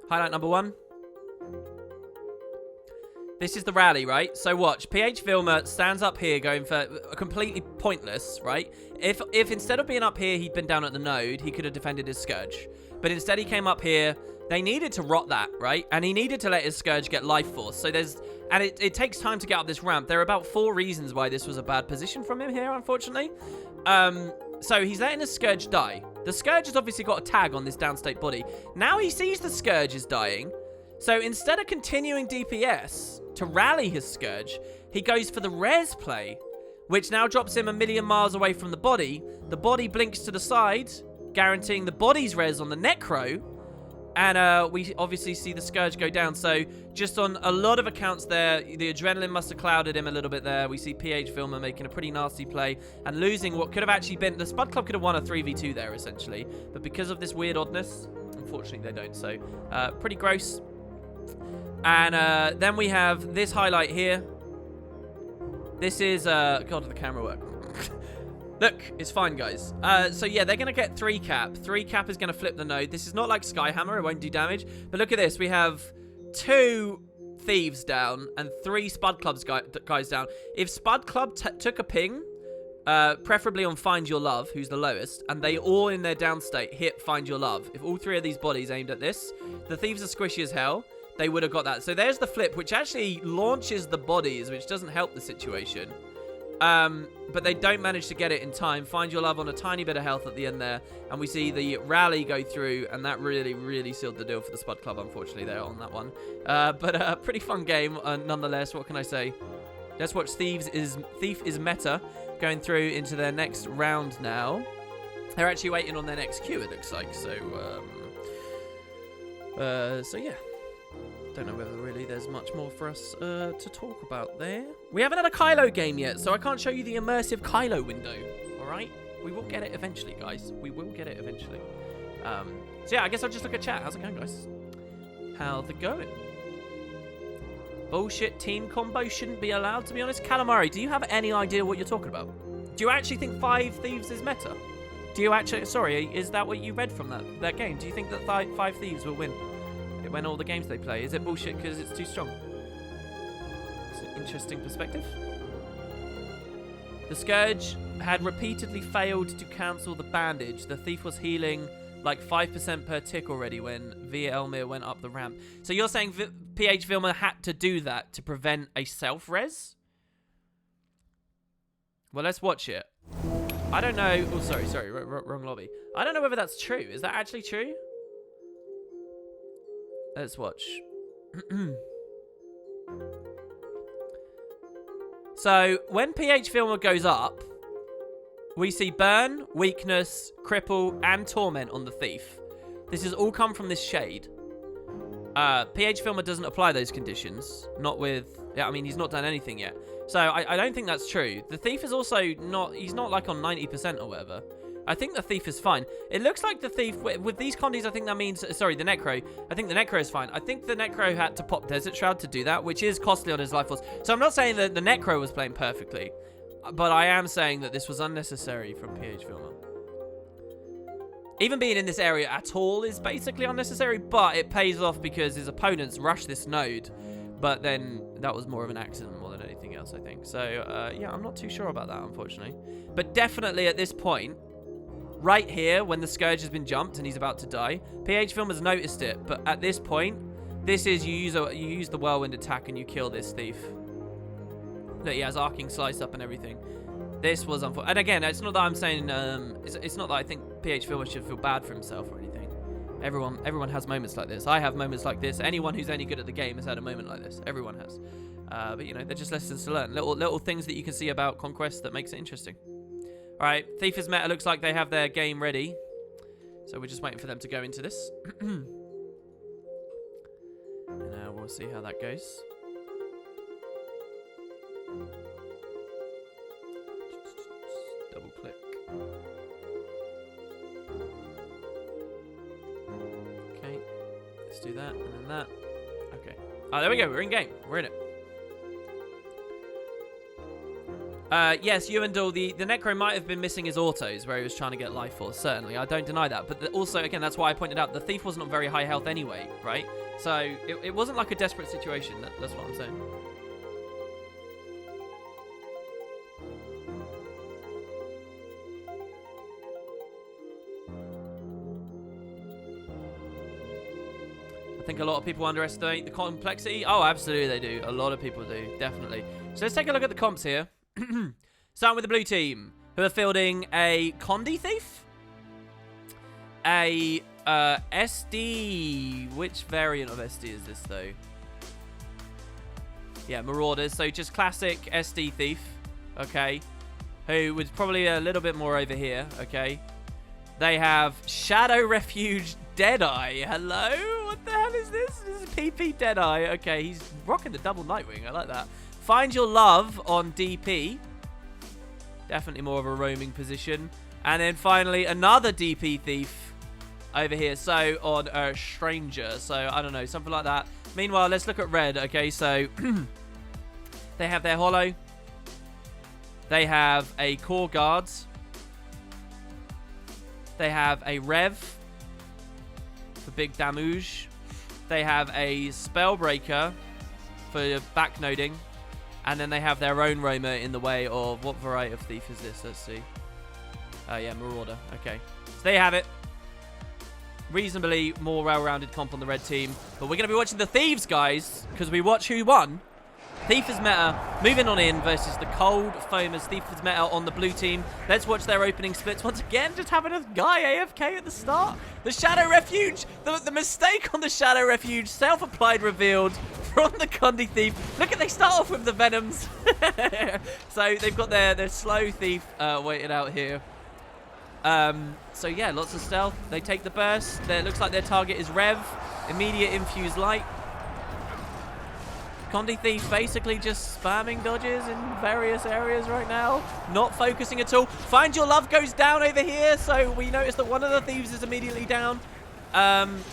Highlight number 1. This is the rally, right? So watch. PH Vilma stands up here going for completely pointless, right? If instead of being up here, he'd been down at the node, he could have defended his Scourge. But instead he came up here. They needed to rot that, right? And he needed to let his Scourge get life force. So there's... And it takes time to get up this ramp. There are about 4 reasons why this was a bad position from him here, unfortunately. So he's letting his Scourge die. The Scourge has obviously got a tag on this downstate body. Now he sees the Scourge is dying. So instead of continuing DPS to rally his Scourge, he goes for the res play, which now drops him a million miles away from the body. The body blinks to the side, guaranteeing the body's res on the Necro. And we obviously see the Scourge go down. So just on a lot of accounts there, the adrenaline must have clouded him a little bit there. We see PH Vilma making a pretty nasty play and losing what could have actually been... The Spud Club could have won a 3v2 there, essentially. But because of this weird oddness, unfortunately they don't. So pretty gross. And then we have this highlight here. This is... God, did the camera work? Look, it's fine, guys. So, yeah, they're going to get 3 cap. 3 cap is going to flip the node. This is not like Skyhammer. It won't do damage. But look at this. We have 2 Thieves down and 3 Spud Clubs guys down. If Spud Club took a ping, preferably on Find Your Love, who's the lowest, and they all in their downstate hit Find Your Love, if all 3 of these bodies aimed at this, the Thieves are squishy as hell. They would have got that. So there's the flip, which actually launches the bodies, which doesn't help the situation. But they don't manage to get it in time. Find Your Love on a tiny bit of health at the end there. And we see the rally go through. And that really, really sealed the deal for the Spud Club, unfortunately, there on that one. But a pretty fun game, nonetheless. What can I say? Let's watch Thief is meta going through into their next round now. They're actually waiting on their next queue, it looks like. So yeah. Don't know whether really there's much more for us to talk about there. We haven't had a Kylo game yet, so I can't show you the immersive Kylo window. All right? We will get it eventually, guys. We will get it eventually. So yeah, I guess I'll just look at chat. How's it going, guys? How's it going? Bullshit team combo shouldn't be allowed, to be honest. Calamari, do you have any idea what you're talking about? Do you actually think 5 Thieves is meta? Do you actually... Sorry, is that what you read from that game? Do you think that 5 Thieves will win when all the games they play? Is it bullshit because it's too strong? It's an interesting perspective. The Scourge had repeatedly failed to cancel the bandage. The Thief was healing like 5% per tick already when Via Elmir went up the ramp. So you're saying PH Vilma had to do that to prevent a self-res? Well, let's watch it. I don't know. Oh, sorry. Wrong lobby. I don't know whether that's true. Is that actually true? Let's watch. So, when PH Vilma goes up, we see Burn, Weakness, Cripple, and Torment on the Thief. This has all come from this shade. PH Vilma doesn't apply those conditions. Not with... Yeah, I mean, he's not done anything yet. So, I don't think that's true. The Thief is also not... He's not, like, on 90% or whatever. I think the Thief is fine. It looks like the Thief... With these condies, I think that means... Sorry, the Necro. I think the Necro is fine. I think the Necro had to pop Desert Shroud to do that, which is costly on his life force. So, I'm not saying that the Necro was playing perfectly. But I am saying that this was unnecessary from PH Vilma. Even being in this area at all is basically unnecessary, but it pays off because his opponents rush this node. But then that was more of an accident more than anything else, I think. So, yeah, I'm not too sure about that, unfortunately. But definitely at this point, right here, when the Scourge has been jumped and he's about to die, PH Vilma's noticed it. But at this point, this is you use the Whirlwind attack and you kill this Thief. Look, he has Arcing Slice up and everything. This was unfortunate. And again, it's not that I'm saying... it's not that I think PH Vilma should feel bad for himself or anything. Everyone has moments like this. I have moments like this. Anyone who's any good at the game has had a moment like this. Everyone has. But, you know, they're just lessons to learn. Little things that you can see about Conquest that makes it interesting. All right, Thief is meta. Looks like they have their game ready. So we're just waiting for them to go into this. And we'll see how that goes. Double click. Okay, let's do that and then that. Okay. Oh, there we go. We're in game. We're in it. Yes, Ewendell, the Necro might have been missing his autos where he was trying to get life force, certainly. I don't deny that. But also, again, that's why I pointed out the Thief wasn't on very high health anyway, right? So it wasn't like a desperate situation. That's what I'm saying. I think a lot of people underestimate the complexity. Oh, absolutely they do. A lot of people do, definitely. So let's take a look at the comps here. Starting with the blue team, who are fielding a Condi Thief, a SD. Which variant of SD is this, though? Yeah, Marauders. So just classic SD Thief, okay, who was probably a little bit more over here, okay. They have Shadow Refuge Deadeye. Hello? What the hell is this? This is PP Deadeye. Okay, he's rocking the double Nightwing. I like that. Find Your Love on DP. Definitely more of a roaming position. And then finally, another DP Thief over here. So on Stranger. So, I don't know, something like that. Meanwhile, let's look at red. Okay, so they have their Hollow. They have a Core Guards. They have a Rev for big damage. They have a Spellbreaker for backnoding. And then they have their own roamer in the way of... What variety of Thief is this? Let's see. Yeah, Marauder. Okay. So there you have it. Reasonably more well-rounded comp on the red team. But we're going to be watching the Thieves, guys. Because we watch who won. Thief is meta. Moving on in versus the Cold Foamers. Thief is meta on the blue team. Let's watch their opening splits. Once again, just having a guy AFK at the start. The Shadow Refuge. The mistake on the Shadow Refuge. Self-applied revealed from the Condi Thief. Look at, they start off with the Venoms. So they've got their slow Thief waiting out here. So yeah, lots of stealth. They take the burst. It looks like their target is Rev. Immediate infused light. Condi Thief basically just spamming dodges in various areas right now. Not focusing at all. Find Your Love goes down over here. So we notice that one of the Thieves is immediately down.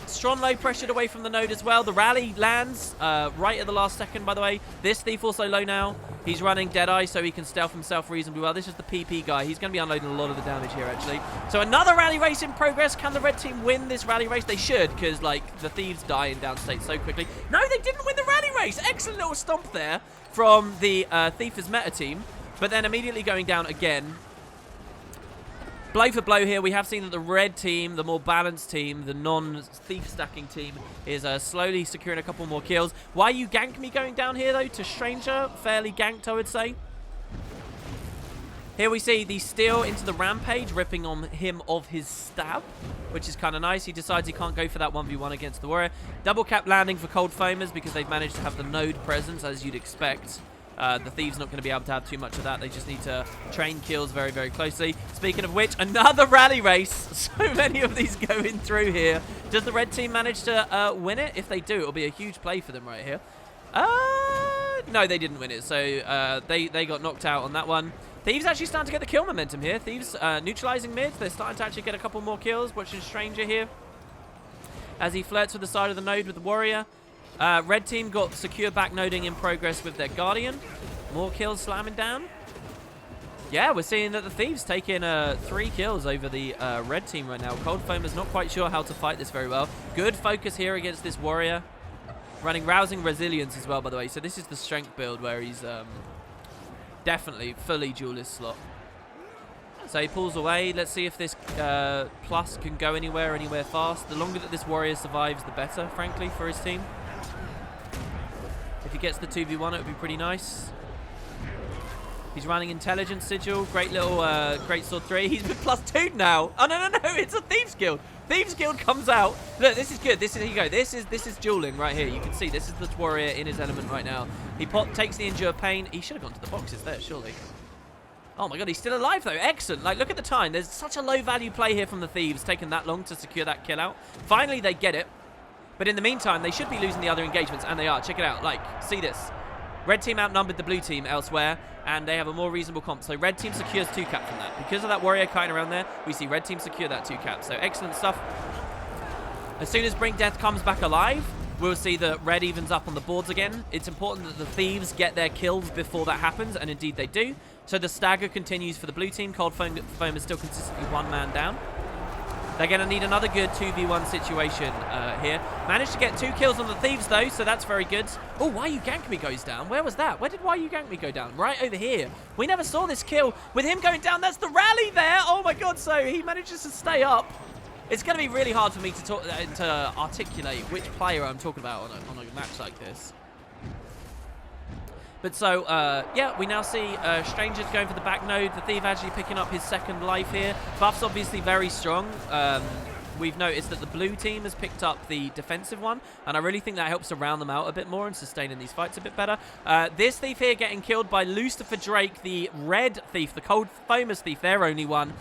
Strong low pressured away from the node as well. The rally lands right at the last second, by the way. This Thief also low now. He's running Deadeye so he can stealth himself reasonably well. This is the PP guy. He's going to be unloading a lot of the damage here, actually. So another rally race in progress. Can the red team win this rally race? They should, because, like, the Thieves die in downstate so quickly. No, they didn't win the rally race. Excellent little stomp there from the Thief is meta team. But then immediately going down again. Blow for blow here. We have seen that the red team, the more balanced team, the non-thief stacking team, is slowly securing a couple more kills. Why you gank me going down here, though, to Stranger? Fairly ganked, I would say. Here we see the steal into the Rampage, ripping on him of his stab, which is kind of nice. He decides he can't go for that 1v1 against the Warrior. Double cap landing for Cold Foamers because they've managed to have the node presence, as you'd expect. The Thieves not going to be able to have too much of that. They just need to train kills very, very closely. Speaking of which, another rally race. So many of these going through here. Does the red team manage to win it? If they do, it'll be a huge play for them right here. No, they didn't win it. So they got knocked out on that one. Thieves actually starting to get the kill momentum here. Thieves neutralizing mid. They're starting to actually get a couple more kills. Watching Stranger here as he flirts with the side of the node with the Warrior. Red team got secure backnoding in progress with their Guardian. More kills slamming down. Yeah, we're seeing that the Thieves taking 3 kills over the red team right now. Cold Foamer's not quite sure how to fight this very well. Good focus here against this Warrior. Running Rousing Resilience as well, by the way. So this is the strength build where he's definitely fully duelist slot. So he pulls away. Let's see if this plus can go anywhere fast. The longer that this Warrior survives, the better, frankly, for his team. If he gets the 2v1, it would be pretty nice. He's running Intelligence Sigil. Great little Great Sword 3. He's been +2 now. Oh, no. It's a Thieves Guild. Thieves Guild comes out. Look, this is good. Here you go. This is dueling right here. You can see this is the Warrior in his element right now. He takes the Endure Pain. He should have gone to the boxes there, surely. Oh, my God. He's still alive, though. Excellent. Like, look at the time. There's such a low-value play here from the Thieves, taking that long to secure that kill out. Finally, they get it. But in the meantime, they should be losing the other engagements, and they are. Check it out. Like, see this. Red team outnumbered the blue team elsewhere, and they have a more reasonable comp. So red team secures 2 cap from that. Because of that Warrior kiting around there, we see red team secure that 2 cap. So excellent stuff. As soon as Bring Death comes back alive, we'll see that red evens up on the boards again. It's important that the Thieves get their kills before that happens, and indeed they do. So the stagger continues for the blue team. Cold Foam is still consistently 1 man down. They're going to need another good 2v1 situation here. Managed to get 2 kills on the Thieves, though, so that's very good. Oh, Why You Gank Me goes down. Where was that? Where did Why You Gank Me go down? Right over here. We never saw this kill. With him going down, that's the rally there. Oh, my God. So he manages to stay up. It's going to be really hard for me to articulate which player I'm talking about on a match like this. But so, yeah, we now see Strangers going for the back node. The Thief actually picking up his 2nd life here. Buff's obviously very strong. We've noticed that the blue team has picked up the defensive one, and I really think that helps to round them out a bit more and sustaining these fights a bit better. This Thief here getting killed by Lucifer Drake, the red Thief, the Cold Foamers Thief, their only one,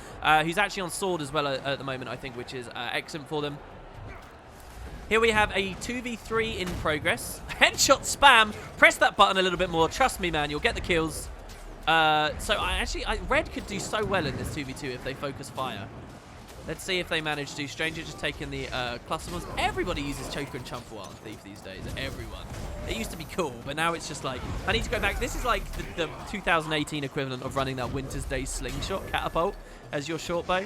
who's actually on sword as well at the moment, I think, which is excellent for them. Here we have a 2v3 in progress. Headshot spam. Press that button a little bit more. Trust me, man. You'll get the kills. So red could do so well in this 2v2 if they focus fire. Let's see if they manage to. Stranger just taking the cluster bombs. Everybody uses Choker and Chumper on Thief these days. Everyone. It used to be cool, but now it's just like, I need to go back. This is like the 2018 equivalent of running that Winter's Day slingshot catapult as your short bow,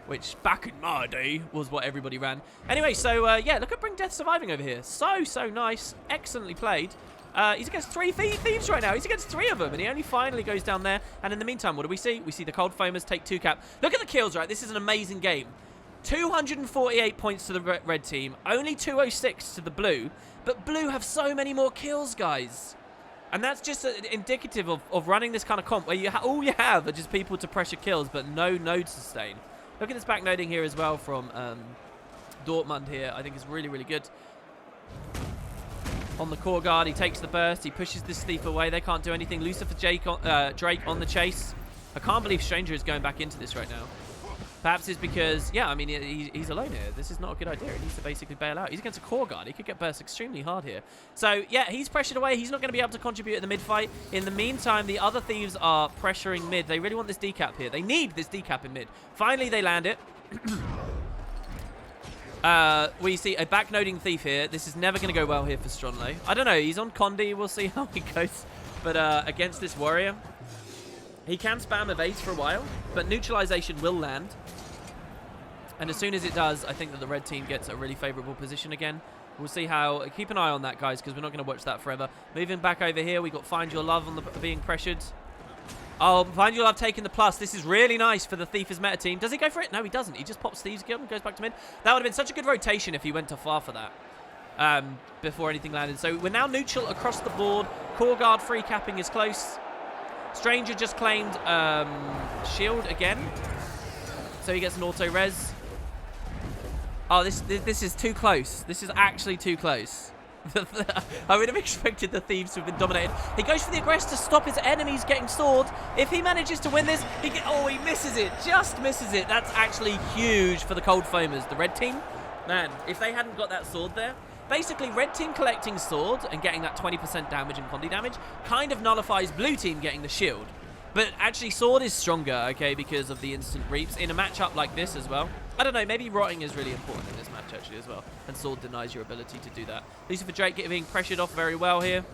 which back in my day was what everybody ran. Anyway, so yeah, look at Bring Death surviving over here. So nice. Excellently played. He's against 3 Thieves right now. He's against 3 of them, and he only finally goes down there. And in the meantime, what do we see? We see the Cold Foamers take 2 cap. Look at the kills, right? This is an amazing game. 248 points to the red team. Only 206 to the blue. But blue have so many more kills, guys. And that's just indicative of running this kind of comp where all you have are just people to pressure kills, but no node sustain. Look at this backnoding here as well from Dortmund here. I think is really, really good. On the core guard, he takes the burst. He pushes this thief away. They can't do anything. Lucifer Drake on the chase. I can't believe Stranger is going back into this right now. Perhaps it's because, yeah, I mean, he's alone here. This is not a good idea. He needs to basically bail out. He's against a core guard. He could get burst extremely hard here. So, yeah, he's pressured away. He's not going to be able to contribute at the mid fight. In the meantime, the other Thieves are pressuring mid. They really want this decap here. They need this decap in mid. Finally, they land it. We see a backnoding Thief here. This is never going to go well here for Stronlo. I don't know. He's on Condi. We'll see how he goes. But against this Warrior, he can spam evades for a while, but neutralization will land. And as soon as it does, I think that the red team gets a really favorable position again. We'll see how. Keep an eye on that, guys, because we're not going to watch that forever. Moving back over here, we got Find Your Love on the being pressured. Oh, Find Your Love taking the plus. This is really nice for the Thiefers meta team. Does he go for it? No, he doesn't. He just pops Thieves Guild and goes back to mid. That would have been such a good rotation if he went to far for that before anything landed. So we're now neutral across the board. Core Guard free capping is close. Stranger just claimed shield again. So he gets an auto res. Oh, this is too close. This is actually too close. I would have expected the Thieves to have been dominated. He goes for the aggress to stop his enemies getting sword. If he manages to win this, he misses it. Just misses it. That's actually huge for the Cold Foamers. The red team, man, if they hadn't got that sword there, basically red team collecting sword and getting that 20% damage and condi damage kind of nullifies blue team getting the shield. But actually sword is stronger, okay, because of the instant reaps in a matchup like this as well. I don't know, maybe rotting is really important in this match actually as well. And sword denies your ability to do that. Lucifer Drake being pressured off very well here.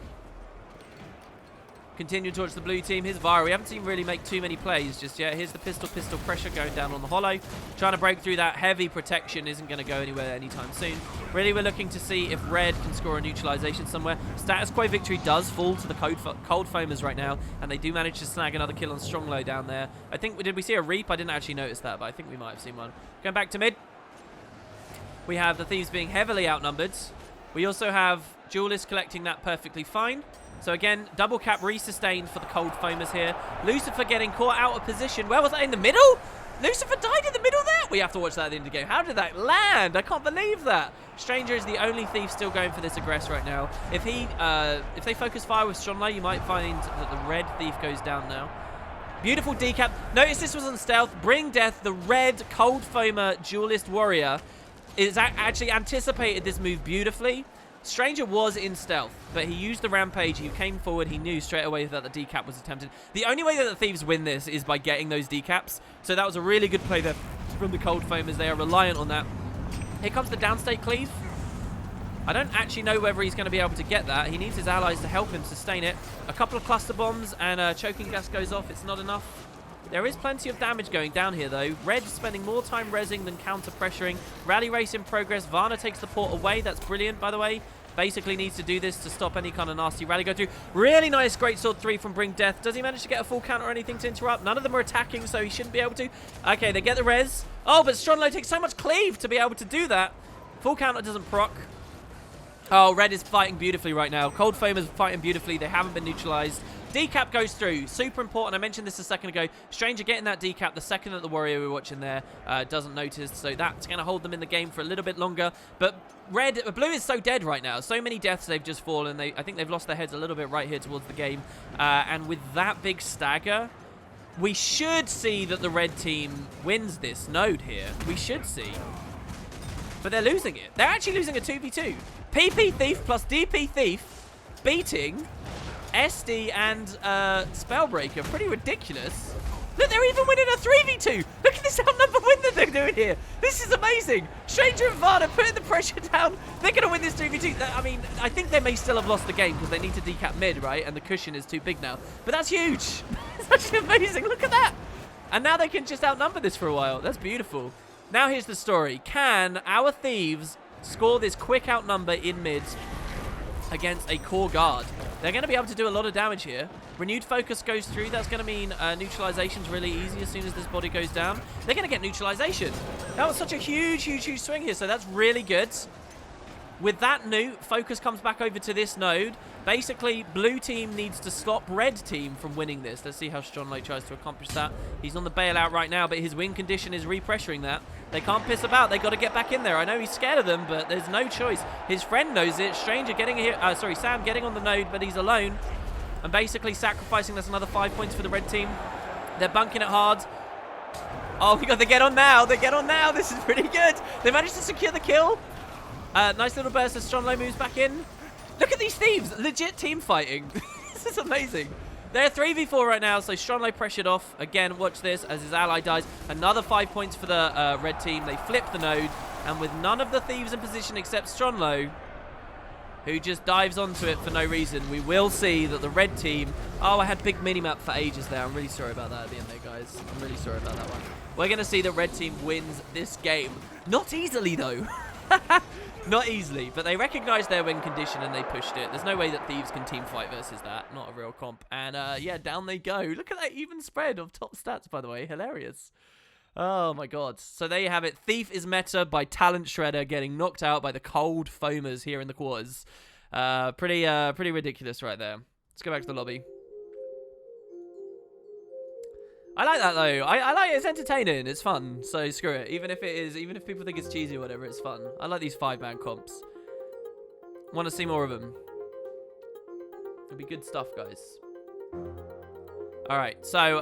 Continue towards the blue team. Here's Vara. We haven't seen really make too many plays just yet. Here's the pistol pressure going down on the hollow. Trying to break through that heavy protection isn't going to go anywhere anytime soon. Really, we're looking to see if red can score a neutralization somewhere. Status quo victory does fall to the Cold Foamers right now, and they do manage to snag another kill on Stronglow down there. I think, did we see a reap? I didn't actually notice that, but I think we might have seen one. Going back to mid. We have the Thieves being heavily outnumbered. We also have Duelist collecting that perfectly fine. So again, double cap resustained for the Cold Foamers here. Lucifer getting caught out of position. Where was that? In the middle? Lucifer died in the middle there? We have to watch that at the end of the game. How did that land? I can't believe that. Stranger is the only thief still going for this aggress right now. If they focus fire with Stronglow, you might find that the red thief goes down now. Beautiful decap. Notice this was on stealth. Bring Death, the red Cold Foamer Duelist Warrior, is actually anticipated this move beautifully. Stranger was in stealth, but he used the rampage. He came forward. He knew straight away that the decap was attempted. The only way that the Thieves win this is by getting those decaps. So that was a really good play there from the Cold Foamers. They are reliant on that. Here comes the downstate cleave. I don't actually know whether he's going to be able to get that. He needs his allies to help him sustain it. A couple of cluster bombs and choking gas goes off. It's not enough. There is plenty of damage going down here, though. Red spending more time rezzing than counter-pressuring. Rally race in progress. Varna takes the port away. That's brilliant, by the way. Basically needs to do this to stop any kind of nasty rally go through. Really nice Greatsword 3 from Bring Death. Does he manage to get a full counter or anything to interrupt? None of them are attacking, so he shouldn't be able to. Okay, they get the res. Oh, but Stronglow takes so much cleave to be able to do that. Full counter doesn't proc. Oh, red is fighting beautifully right now. Cold Foamers fighting beautifully. They haven't been neutralized. Decap goes through. Super important. I mentioned this a second ago. Stranger getting that decap the second that the Warrior we were watching there doesn't notice. So that's going to hold them in the game for a little bit longer. But blue is so dead right now. So many deaths they've just fallen. I think they've lost their heads a little bit right here towards the game. And with that big stagger, we should see that the red team wins this node here. We should see. But they're losing it. They're actually losing a 2v2. PP Thief plus DP Thief beating SD and Spellbreaker. Pretty ridiculous. Look, they're even winning a 3v2. Look at this outnumbered win that they're doing here. This is amazing. Stranger and Varna putting the pressure down. They're going to win this 2v2. I mean, I think they may still have lost the game because they need to decap mid, right? And the cushion is too big now. But that's huge. It's actually amazing. Look at that. And now they can just outnumber this for a while. That's beautiful. Now here's the story. Can our Thieves score this quick outnumber in mid against a core guard? They're going to be able to do a lot of damage here. Renewed focus goes through. That's going to mean neutralization's really easy as soon as this body goes down. They're going to get neutralization. That was such a huge swing here, so that's really good. With that nuke, focus comes back over to this node. Basically, blue team needs to stop red team from winning this. Let's see how Stronglow tries to accomplish that. He's on the bailout right now, but his win condition is repressuring that. They can't piss about. They got to get back in there. I know he's scared of them, but there's no choice. His friend knows it. Stranger getting here. Sam getting on the node, but he's alone. And basically sacrificing. That's another 5 points for the red team. They're bunking it hard. Oh, we got the get on now. They get on now. This is pretty good. They managed to secure the kill. Nice little burst as Stronglow moves back in. Look at these Thieves. Legit team fighting. This is amazing. They're 3v4 right now, so Stronglow pressured off. Again, watch this as his ally dies. Another 5 points for the red team. They flip the node. And with none of the Thieves in position except Stronglow, who just dives onto it for no reason, we will see that the red team... Oh, I had big minimap for ages there. I'm really sorry about that at the end there, guys. I'm really sorry about that one. We're going to see the red team wins this game. Not easily, though. Not easily, but they recognized their win condition and they pushed it. There's no way that Thieves can team fight versus that. Not a real comp. And yeah, down they go. Look at that even spread of top stats, by the way. Hilarious. Oh my god. So there you have it. Thief is meta by Talent Shredder getting knocked out by the cold foamers here in the quarters. Pretty ridiculous right there. Let's go back to the lobby. I like that though. I like it. It's entertaining. It's fun. So screw it. Even if people think it's cheesy or whatever, it's fun. I like these 5-man comps. Want to see more of them. It'll be good stuff, guys. All right. So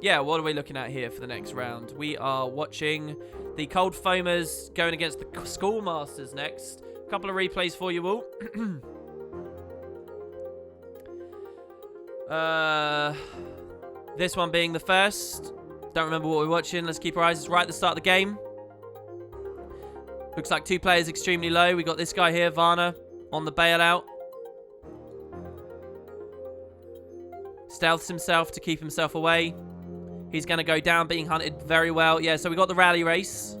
yeah, what are we looking at here for the next round? We are watching the Cold Foamers going against the Schoolmasters next. A couple of replays for you all. This one being the first. Don't remember what we're watching. Let's keep our eyes right at the start of the game. Looks like 2 players extremely low. We got this guy here, Varna, on the bailout. Stealths himself to keep himself away. He's going to go down, being hunted very well. Yeah, so we got the rally race.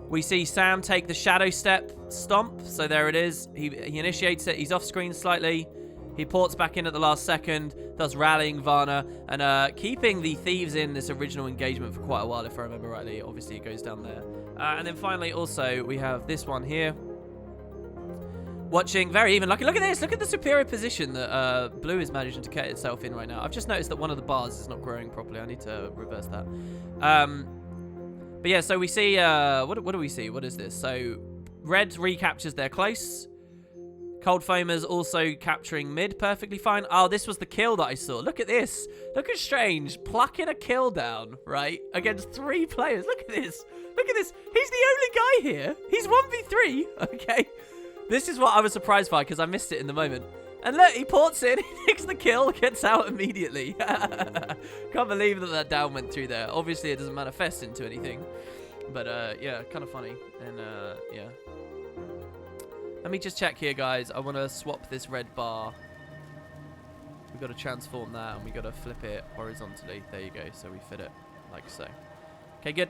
We see Sam take the shadow step stomp. So there it is. He initiates it. He's off screen slightly. He ports back in at the last second, thus rallying Varna and keeping the Thieves in this original engagement for quite a while, if I remember rightly. Obviously, it goes down there. And then finally, also, we have this one here. Watching very even. Look at this. Look at the superior position that Blue is managing to get itself in right now. I've just noticed that one of the bars is not growing properly. I need to reverse that. But yeah, so we see... what do we see? What is this? So, Red recaptures their close. Cold Foamers also capturing mid perfectly fine. Oh, this was the kill that I saw. Look at this. Look at Strange plucking a kill down, right? Against 3 players. Look at this. Look at this. He's the only guy here. He's 1v3. Okay. This is what I was surprised by because I missed it in the moment. And look, he ports in. He takes the kill. Gets out immediately. Can't believe that down went through there. Obviously, it doesn't manifest into anything. But, yeah, kind of funny. And, yeah. Let me just check here, guys. I want to swap this red bar. We've got to transform that, and we've got to flip it horizontally. There you go. So we fit it like so. Okay, good.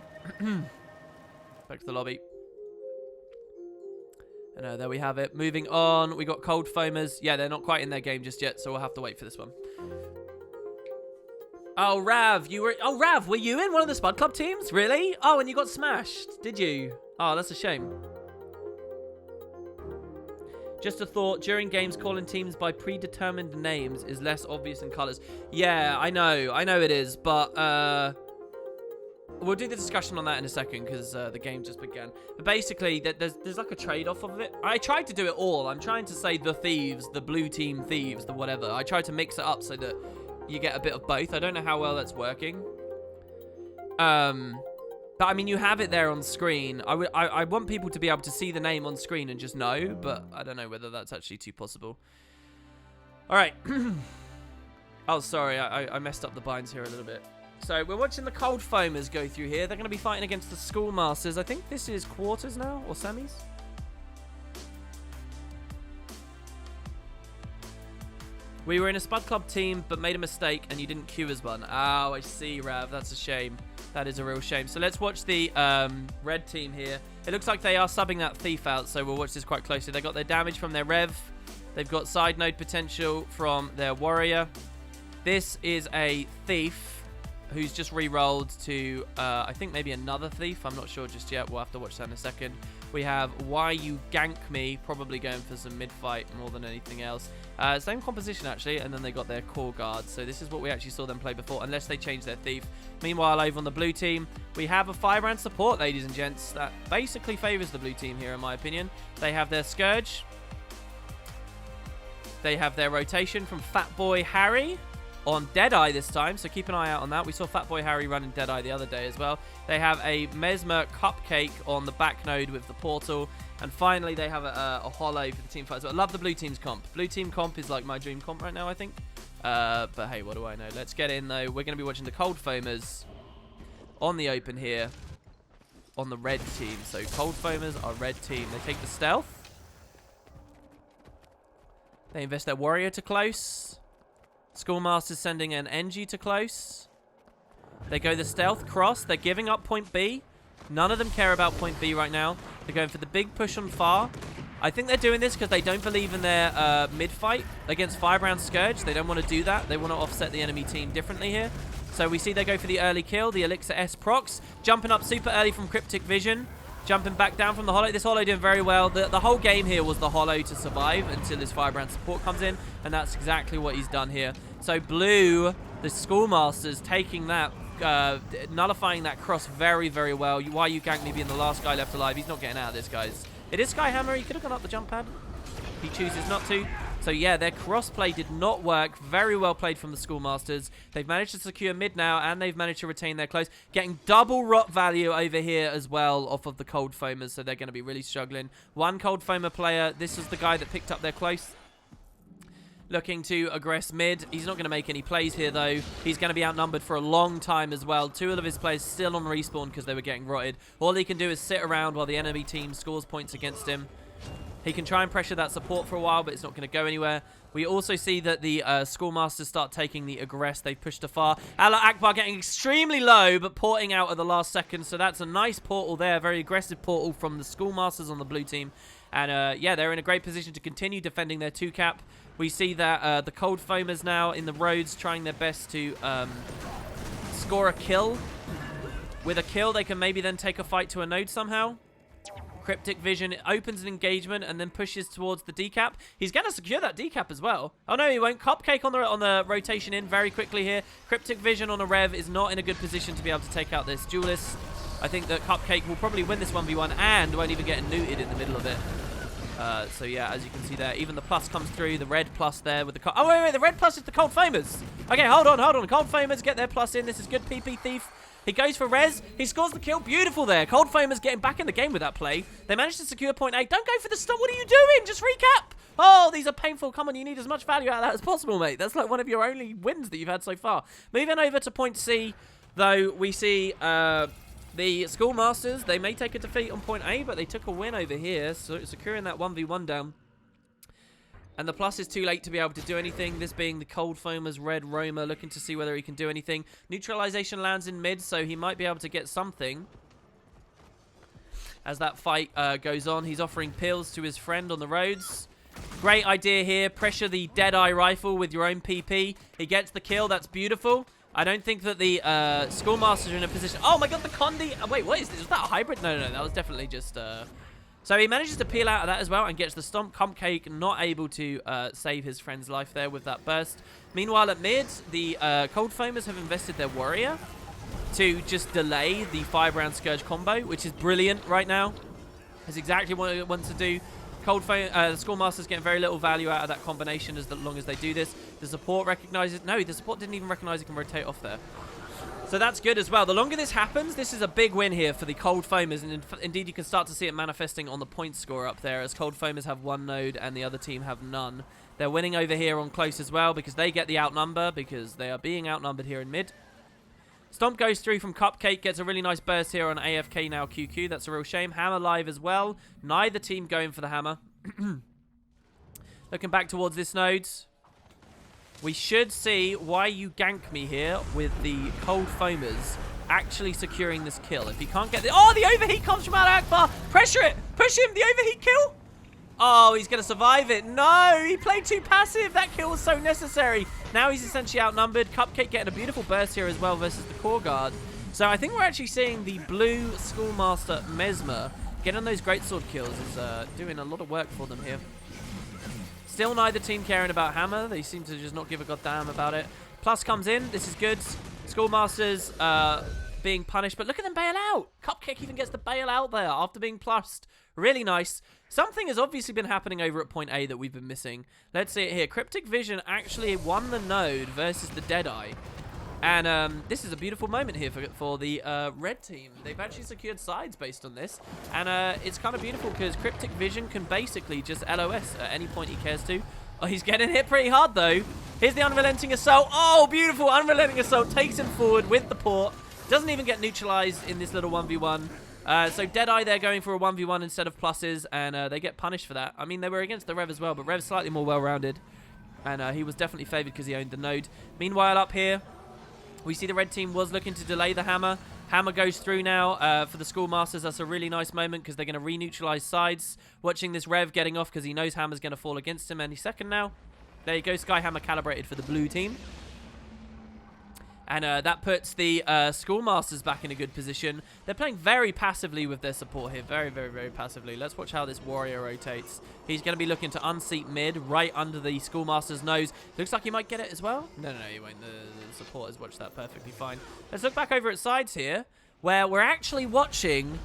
Back to the lobby. And there we have it. Moving on. We got Cold Foamers. Yeah, they're not quite in their game just yet, so we'll have to wait for this one. Oh, Rav, you were... Oh, Rav, were you in one of the Spud Club teams? Really? Oh, and you got smashed. Did you? Oh, that's a shame. Just a thought, during games, calling teams by predetermined names is less obvious than colours. Yeah, I know it is, but we'll do the discussion on that in a second because the game just began. But basically, there's like a trade-off of it. I tried to do it all. I'm trying to say the Thieves, the blue team Thieves, the whatever. I tried to mix it up so that you get a bit of both. I don't know how well that's working. But, I mean, you have it there on screen. I want people to be able to see the name on screen and just know, but I don't know whether that's actually too possible. All right. Oh, sorry. I messed up the binds here a little bit. So, we're watching the Cold Foamers go through here. They're going to be fighting against the Schoolmasters. I think this is quarters now, or semis. We were in a Spud Club team, but made a mistake, and you didn't queue as one. Oh, I see, Rav. That's a shame. That is a real shame. So let's watch the red team here. It looks like they are subbing that Thief out, so we'll watch this quite closely. They got their damage from their Rev. They've got side node potential from their Warrior. This is a Thief who's just re-rolled to, I think maybe another Thief. I'm not sure just yet. We'll have to watch that in a second. We have Why You Gank Me, probably going for some mid-fight more than anything else. Same composition, actually, and then they got their core guard. So this is what we actually saw them play before, unless they changed their Thief. Meanwhile, over on the blue team, we have a 5-round support, ladies and gents, that basically favors the blue team here, in my opinion. They have their Scourge. They have their rotation from Fat Boy Harry on Deadeye this time, so keep an eye out on that. We saw Fat Boy Harry running Deadeye the other day as well. They have a Mesmer Cupcake on the back node with the portal. And finally, they have a Hollow for the team fight. So I love the blue team's comp. Blue team comp is like my dream comp right now, I think. But hey, what do I know? Let's get in, though. We're going to be watching the Cold Foamers on the open here on the red team. So Cold Foamers are red team. They take the stealth. They invest their Warrior to close. Schoolmaster's sending an NG to close. They go the stealth cross. They're giving up point B. None of them care about point B right now. They're going for the big push on far. I think they're doing this because they don't believe in their mid-fight against Firebrand Scourge. They don't want to do that. They want to offset the enemy team differently here. So we see they go for the early kill. The Elixir S procs. Jumping up super early from Cryptic Vision. Jumping back down from the Hollow. This Hollow doing very well. The whole game here was the Hollow to survive until his Firebrand support comes in. And that's exactly what he's done here. So Blue, the Schoolmasters, taking that, nullifying that cross very, very well. Why you gank me being the last guy left alive? He's not getting out of this, guys. It is Skyhammer. He could have gone up the jump pad. He chooses not to. So yeah, their cross-play did not work. Very well played from the Schoolmasters. They've managed to secure mid now, and they've managed to retain their close. Getting double rot value over here as well off of the Cold Foamers, so they're going to be really struggling. One Cold Foamer player. This is the guy that picked up their close. Looking to aggress mid. He's not going to make any plays here, though. He's going to be outnumbered for a long time as well. Two of his players still on respawn because they were getting rotted. All he can do is sit around while the enemy team scores points against him. He can try and pressure that support for a while, but it's not going to go anywhere. We also see that the Schoolmasters start taking the aggress. They push to far. Allah Akbar getting extremely low, but porting out at the last second. So that's a nice portal there. Very aggressive portal from the Schoolmasters on the blue team. And yeah, they're in a great position to continue defending their 2-cap. We see that the Cold Foamers now in the roads trying their best to score a kill. With a kill, they can maybe then take a fight to a node somehow. Cryptic Vision opens an engagement and then pushes towards the decap. He's going to secure that decap as well. Oh, no, he won't. Cupcake on the rotation in very quickly here. Cryptic Vision on a rev is not in a good position to be able to take out this duelist. I think that Cupcake will probably win this 1v1 and won't even get neutered in the middle of it. So yeah, as you can see there, even the plus comes through, the red plus there with the... Oh, wait, the red plus is the Cold Foamers. Okay, hold on. Cold Foamers get their plus in. This is good PP Thief. He goes for res. He scores the kill. Beautiful there. Cold Foamers getting back in the game with that play. They managed to secure point A. Don't go for the stop. What are you doing? Just recap. Oh, these are painful. Come on, you need as much value out of that as possible, mate. That's like one of your only wins that you've had so far. Moving over to point C, though, we see... the Schoolmasters, they may take a defeat on point A, but they took a win over here, so securing that 1v1 down. And the plus is too late to be able to do anything, this being the Cold Foamers Red Roamer, looking to see whether he can do anything. Neutralization lands in mid, so he might be able to get something. As that fight goes on, he's offering pills to his friend on the roads. Great idea here, pressure the Deadeye rifle with your own PP. He gets the kill, that's beautiful. I don't think that the Schoolmasters are in a position... Oh my god, the Condi... Wait, what is this? Was that a hybrid? No, that was definitely just... So he manages to peel out of that as well and gets the Stomp. Cupcake not able to save his friend's life there with that burst. Meanwhile, at mid, the Cold Foamers have invested their Warrior to just delay the Firebrand Scourge combo, which is brilliant right now. That's exactly what it wants to do. The Schoolmasters getting very little value out of that combination as long as they do this. The support recognizes... No, the support didn't even recognize it can rotate off there. So that's good as well. The longer this happens, this is a big win here for the Cold Foamers. And indeed, you can start to see it manifesting on the point score up there as Cold Foamers have one node and the other team have none. They're winning over here on close as well because they get the outnumber because they are being outnumbered here in mid. Stomp goes through from Cupcake, gets a really nice burst here on AFK now QQ. That's a real shame. Hammer live as well. Neither team going for the hammer. Looking back towards this node. We should see why you gank me here with the Cold Foamers actually securing this kill. If he can't get the... Oh, the overheat comes from Allah Akbar. Pressure it. Push him. The overheat kill. Oh, he's going to survive it. No, he played too passive. That kill was so necessary. Now he's essentially outnumbered. Cupcake getting a beautiful burst here as well versus the Core Guard. So I think we're actually seeing the blue Schoolmaster Mesmer getting those greatsword kills is doing a lot of work for them here. Still neither team caring about Hammer. They seem to just not give a goddamn about it. Plus comes in. This is good. Schoolmasters being punished. But look at them bail out. Cupcake even gets the bail out there after being plussed. Really nice. Something has obviously been happening over at point A that we've been missing. Let's see it here. Cryptic Vision actually won the node versus the Deadeye. And this is a beautiful moment here for the red team. They've actually secured sides based on this. And it's kind of beautiful because Cryptic Vision can basically just LOS at any point he cares to. Oh, he's getting hit pretty hard, though. Here's the Unrelenting Assault. Oh, beautiful. Unrelenting Assault takes him forward with the port. Doesn't even get neutralized in this little 1v1. So Deadeye, they're going for a 1v1 instead of pluses, and they get punished for that. I mean, they were against the Rev as well, but Rev's slightly more well-rounded. And he was definitely favored because he owned the node. Meanwhile, up here, we see the red team was looking to delay the hammer. Hammer goes through now for the Schoolmasters. That's a really nice moment because they're going to re-neutralize sides. Watching this Rev getting off because he knows Hammer's going to fall against him any second now. There you go, Skyhammer calibrated for the blue team. And that puts the Schoolmasters back in a good position. They're playing very passively with their support here. Very, very, very passively. Let's watch how this Warrior rotates. He's going to be looking to unseat mid right under the Schoolmaster's nose. Looks like he might get it as well. No, he won't. The supporters watch that perfectly fine. Let's look back over at sides here, where we're actually watching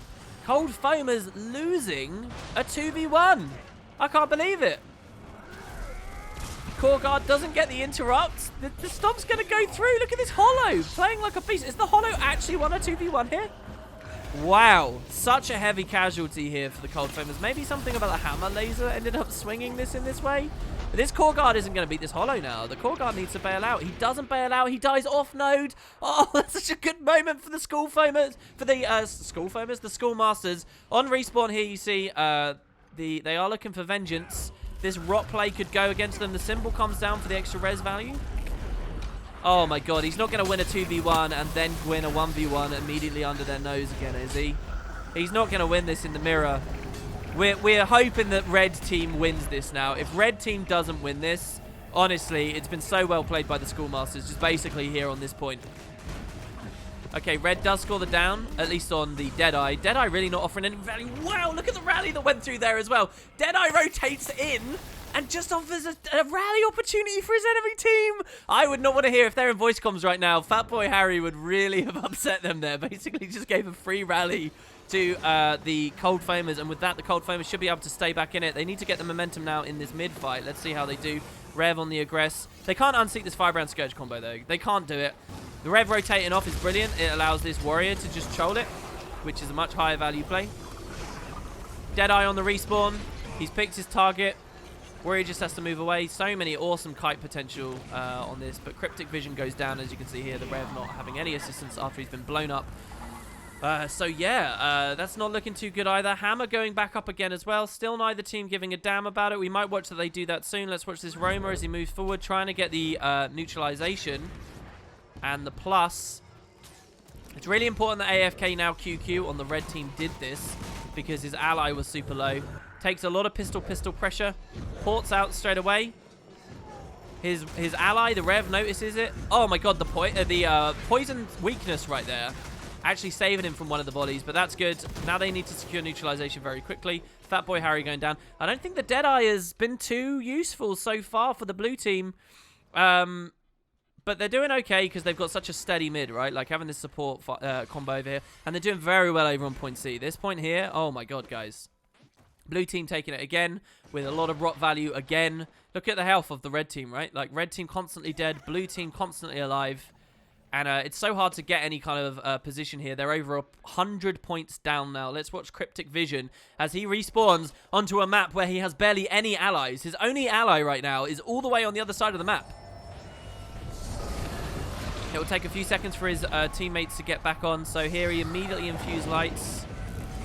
Cold Foamers losing a 2v1. I can't believe it. Core Guard doesn't get the interrupt. The stomp's going to go through. Look at this Hollow playing like a beast. Is the Hollow actually won a 2v1 here? Wow. Such a heavy casualty here for the Cold Foamers. Maybe something about the Hammer laser ended up swinging this in this way. But this Core Guard isn't going to beat this Hollow now. The Core Guard needs to bail out. He doesn't bail out. He dies off node. Oh, that's such a good moment for the School Foamers. For the the Schoolmasters. On respawn here, you see they are looking for vengeance. This rot play could go against them. The symbol comes down for the extra res value. Oh my god, he's not going to win a 2v1 and then win a 1v1 immediately under their nose again, is he? He's not going to win this in the mirror. We're hoping that red team wins this now. If red team doesn't win this, honestly, it's been so well played by the Schoolmasters, just basically here on this point. Okay, red does score the down, at least on the Deadeye. Deadeye really not offering any value. Wow, look at the rally that went through there as well. Deadeye rotates in and just offers a rally opportunity for his enemy team. I would not want to hear if they're in voice comms right now. Fatboy Harry would really have upset them there. Basically just gave a free rally to the Cold Foamers, and with that, the Cold Foamers should be able to stay back in it. They need to get the momentum now in this mid-fight. Let's see how they do. Rev on the aggress. They can't unseat this Firebrand Scourge combo, though. They can't do it. The Rev rotating off is brilliant. It allows this Warrior to just troll it, which is a much higher value play. Deadeye on the respawn. He's picked his target. Warrior just has to move away. So many awesome kite potential on this, but Cryptic Vision goes down, as you can see here. The Rev not having any assistance after he's been blown up. So yeah, that's not looking too good either. Hammer going back up again as well. Still neither team giving a damn about it. We might watch that they do that soon. Let's watch this Roamer as he moves forward, trying to get the neutralization and the plus. It's really important that AFK now QQ on the red team did this because his ally was super low. Takes a lot of pistol pressure. Ports out straight away. His ally, the Rev, notices it. Oh my god, the poison weakness right there. Actually saving him from one of the volleys, but that's good. Now they need to secure neutralization very quickly. Fatboy Harry going down. I don't think the Deadeye has been too useful so far for the blue team. But they're doing okay because they've got such a steady mid, right? Like having this support combo over here. And they're doing very well over on point C. This point here, oh my god, guys. Blue team taking it again with a lot of rot value again. Look at the health of the red team, right? Like red team constantly dead, blue team constantly alive. And it's so hard to get any kind of position here. They're over 100 points down now. Let's watch Cryptic Vision as he respawns onto a map where he has barely any allies. His only ally right now is all the way on the other side of the map. It will take a few seconds for his teammates to get back on. So here he immediately infused lights.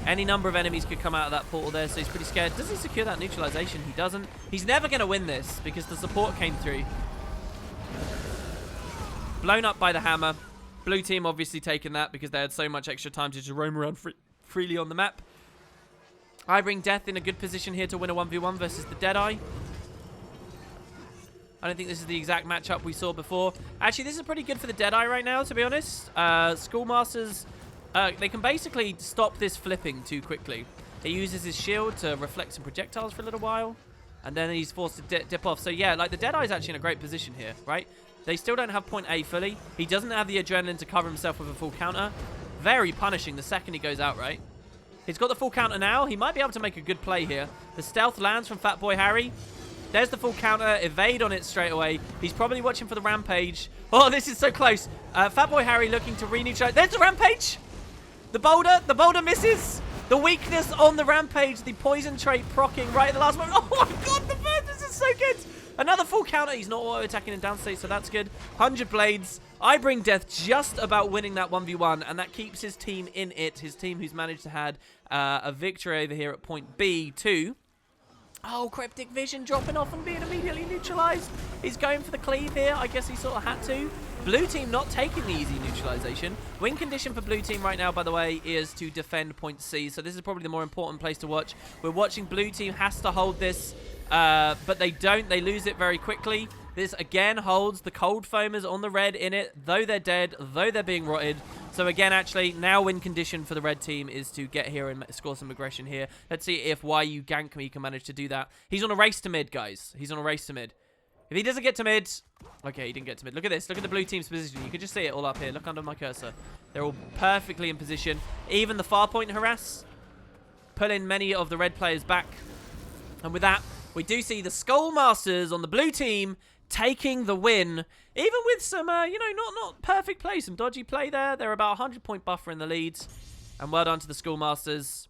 Any number of enemies could come out of that portal there, so he's pretty scared. Does he secure that neutralization? He doesn't. He's never going to win this because the support came through. Blown up by the Hammer. Blue team obviously taking that because they had so much extra time to just roam around freely on the map. I bring Death in a good position here to win a 1v1 versus the Deadeye. I don't think this is the exact matchup we saw before. Actually, this is pretty good for the Deadeye right now, to be honest. Schoolmasters, they can basically stop this flipping too quickly. He uses his shield to reflect some projectiles for a little while, and then he's forced to dip off. So yeah, like the Deadeye's actually in a great position here, right? They still don't have point A fully. He doesn't have the adrenaline to cover himself with a full counter. Very punishing the second he goes out, right? He's got the full counter now. He might be able to make a good play here. The stealth lands from Fatboy Harry. There's the full counter. Evade on it straight away. He's probably watching for the rampage. Oh, this is so close. Fatboy Harry looking to re-neutralize. There's the rampage. The boulder misses. The weakness on the rampage. The poison trait proccing right at the last moment. Oh my god, the Vertus is so good. Another full counter. He's not auto-attacking in downstate, so that's good. 100 blades. I bring Death just about winning that 1v1, and that keeps his team in it. His team who's managed to have a victory over here at point B, too. Oh, Cryptic Vision dropping off and being immediately neutralized. He's going for the cleave here. I guess he sort of had to. Blue team not taking the easy neutralization. Win condition for blue team right now, by the way, is to defend point C. So this is probably the more important place to watch. We're watching blue team has to hold this, but they don't. They lose it very quickly. This, again, holds the cold foamers on the red in it, though they're dead, though they're being rotted. So, again, actually, now win condition for the red team is to get here and score some aggression here. Let's see if YU gank me can manage to do that. He's on a race to mid, guys. He's on a race to mid. If he doesn't get to mid... Okay, he didn't get to mid. Look at this. Look at the blue team's position. You can just see it all up here. Look under my cursor. They're all perfectly in position. Even the far point harass, pulling many of the red players back. And with that, we do see the Skullmasters on the blue team taking the win, even with some, you know, not perfect play, some dodgy play there. They're about 100-point buffer in the lead. And well done to the Schoolmasters.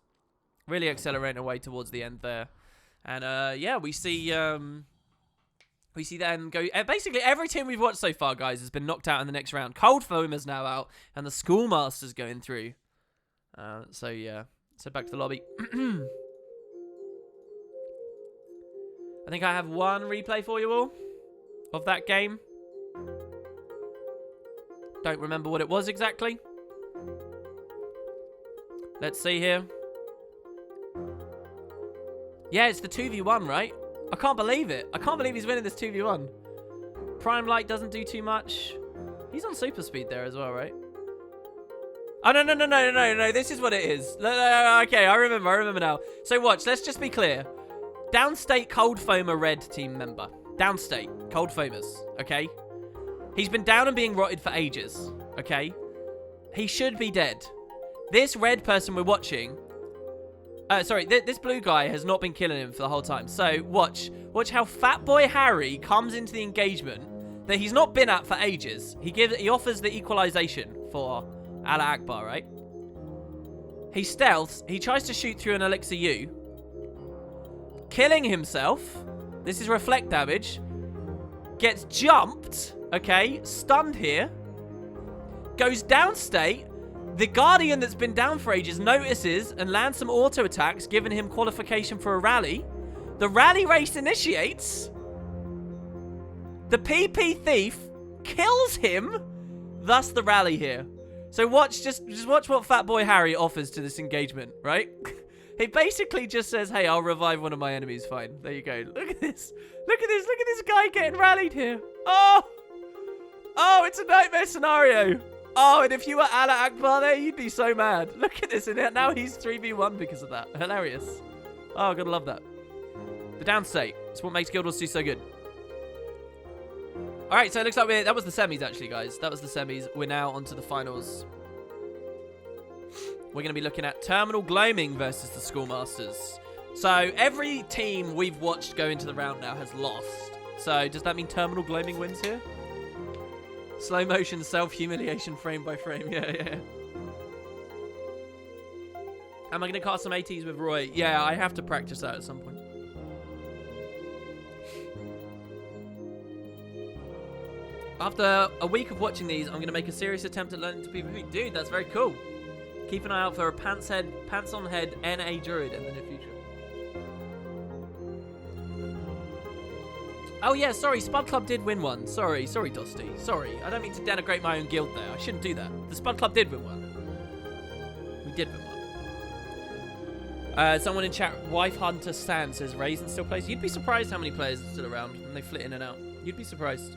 Really accelerating away towards the end there. And, yeah, we see them go... basically, every team we've watched so far, guys, has been knocked out in the next round. Cold Foamer's now out, and the Schoolmasters going through. So, yeah. So, back to the lobby. I think I have one replay for you all of that game. Don't remember what it was exactly. Let's see here. Yeah, it's the 2v1, right? I can't believe it. I can't believe he's winning this 2v1. Prime Light doesn't do too much. He's on super speed there as well, right? Oh, no. This is what it is. Okay, I remember now. So watch, let's just be clear. Downstate Cold Foamer red team member. Downstate. Cold Foamers. Okay? He's been down and being rotted for ages. Okay? He should be dead. This red person we're watching... sorry, this blue guy has not been killing him for the whole time. So, watch how Fat Boy Harry comes into the engagement that he's not been at for ages. He offers the equalization for Allah Akbar, right? He stealths. He tries to shoot through an Elixir U. Killing himself. This is reflect damage. Gets jumped. Okay, stunned here. Goes downstate. The Guardian that's been down for ages notices and lands some auto attacks, giving him qualification for a rally. The rally race initiates. The PP Thief kills him. Thus the rally here. So watch, just watch what Fat Boy Harry offers to this engagement, right? He basically just says, hey, I'll revive one of my enemies. Fine. There you go. Look at this. Look at this. Look at this guy getting rallied here. Oh, it's a nightmare scenario. Oh, and if you were Allah Akbar there, you'd be so mad. Look at this. And now he's 3v1 because of that. Hilarious. Oh, gotta love that. The downstate. It's what makes Guild Wars 2 so good. All right, so it looks like that was the semis, actually, guys. That was the semis. We're now on to the finals. We're going to be looking at Terminal Gloaming versus the Schoolmasters. So every team we've watched go into the round now has lost. So does that mean Terminal Gloaming wins here? Slow motion self-humiliation frame by frame. Yeah. Am I going to cast some ATs with Roy? Yeah, I have to practice that at some point. After a week of watching these, I'm going to make a serious attempt at learning to PvP. Dude, that's very cool. Keep an eye out for a pants on head NA Druid in the near future. Oh yeah, sorry, Spud Club did win one. Sorry, Dusty. Sorry, I don't mean to denigrate my own guild there. I shouldn't do that. The Spud Club did win one. We did win one. Someone in chat, Wife Hunter Stan says Raisin still plays. You'd be surprised how many players are still around and they flit in and out. You'd be surprised.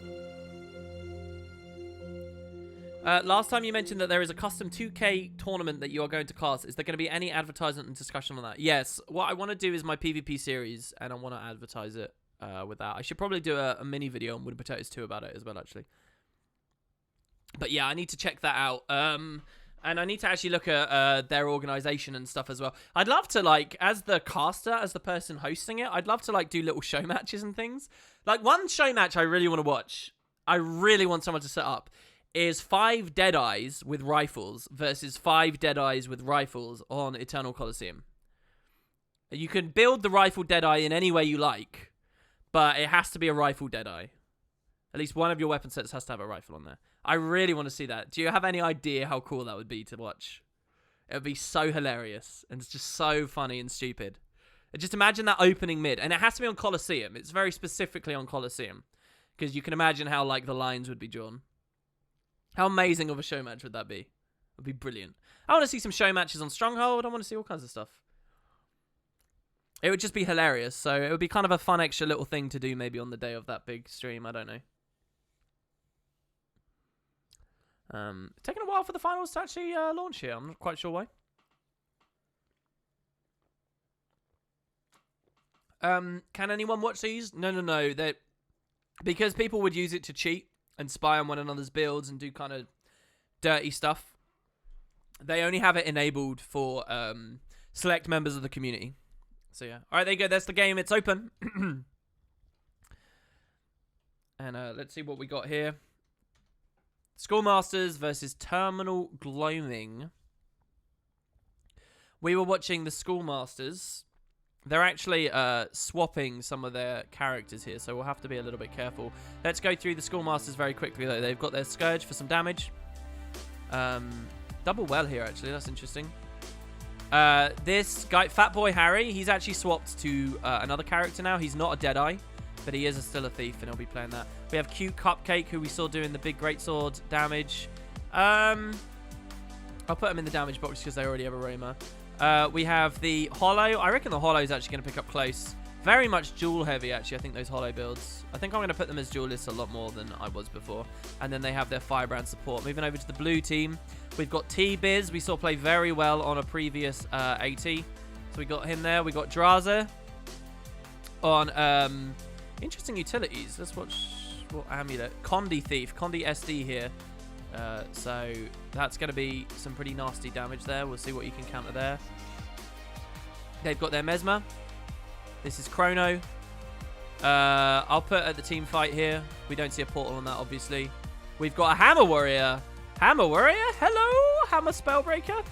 Last time you mentioned that there is a custom 2K tournament that you are going to cast. Is there going to be any advertisement and discussion on that? Yes. What I want to do is my PvP series, and I want to advertise it with that. I should probably do a mini video on Wooden Potatoes 2 about it as well, actually. But yeah, I need to check that out. And I need to actually look at their organization and stuff as well. I'd love to, like, as the caster, as the person hosting it, I'd love to, like, do little show matches and things. Like, one show match I really want to watch, I really want someone to set up, is 5 Deadeyes with rifles versus 5 Deadeyes with rifles on Eternal Coliseum. You can build the rifle Deadeye in any way you like, but it has to be a rifle Deadeye. At least one of your weapon sets has to have a rifle on there. I really want to see that. Do you have any idea how cool that would be to watch? It would be so hilarious, and it's just so funny and stupid. Just imagine that opening mid, and it has to be on Coliseum. It's very specifically on Coliseum, because you can imagine how, like, the lines would be drawn. How amazing of a show match would that be? It would be brilliant. I want to see some show matches on Stronghold. I want to see all kinds of stuff. It would just be hilarious. So it would be kind of a fun extra little thing to do maybe on the day of that big stream. I don't know. Taking a while for the finals to actually launch here. I'm not quite sure why. Can anyone watch these? No. Because people would use it to cheat and spy on one another's builds and do kind of dirty stuff. They only have it enabled for select members of the community. So yeah. All right, there you go. That's the game. It's open. And let's see what we got here. Schoolmasters versus Terminal Gloaming. We were watching the Schoolmasters. They're actually swapping some of their characters here, so we'll have to be a little bit careful. Let's go through the Schoolmasters very quickly, though. They've got their Scourge for some damage. Double well here, actually. That's interesting. This guy, Fat Boy Harry, he's actually swapped to another character now. He's not a Deadeye, but he is still a thief, and he'll be playing that. We have Cute Cupcake, who we saw doing the big greatsword damage. I'll put him in the damage box because they already have a Roma. We have the Hollow. I reckon the Hollow is actually going to pick up close. Very much dual heavy, actually, I think, those Hollow builds. I think I'm going to put them as duelists a lot more than I was before. And then they have their Firebrand support. Moving over to the blue team, we've got T-Biz. We saw play very well on a previous AT. So we got him there. We got Draza on interesting utilities. Let's watch what amulet. Condi Thief. Condi SD here. So that's going to be some pretty nasty damage there. We'll see what you can counter there. They've got their Mesmer. This is Chrono. I'll put at the team fight here. We don't see a portal on that, obviously. We've got a Hammer Warrior. Hammer Warrior? Hello, Hammer Spellbreaker.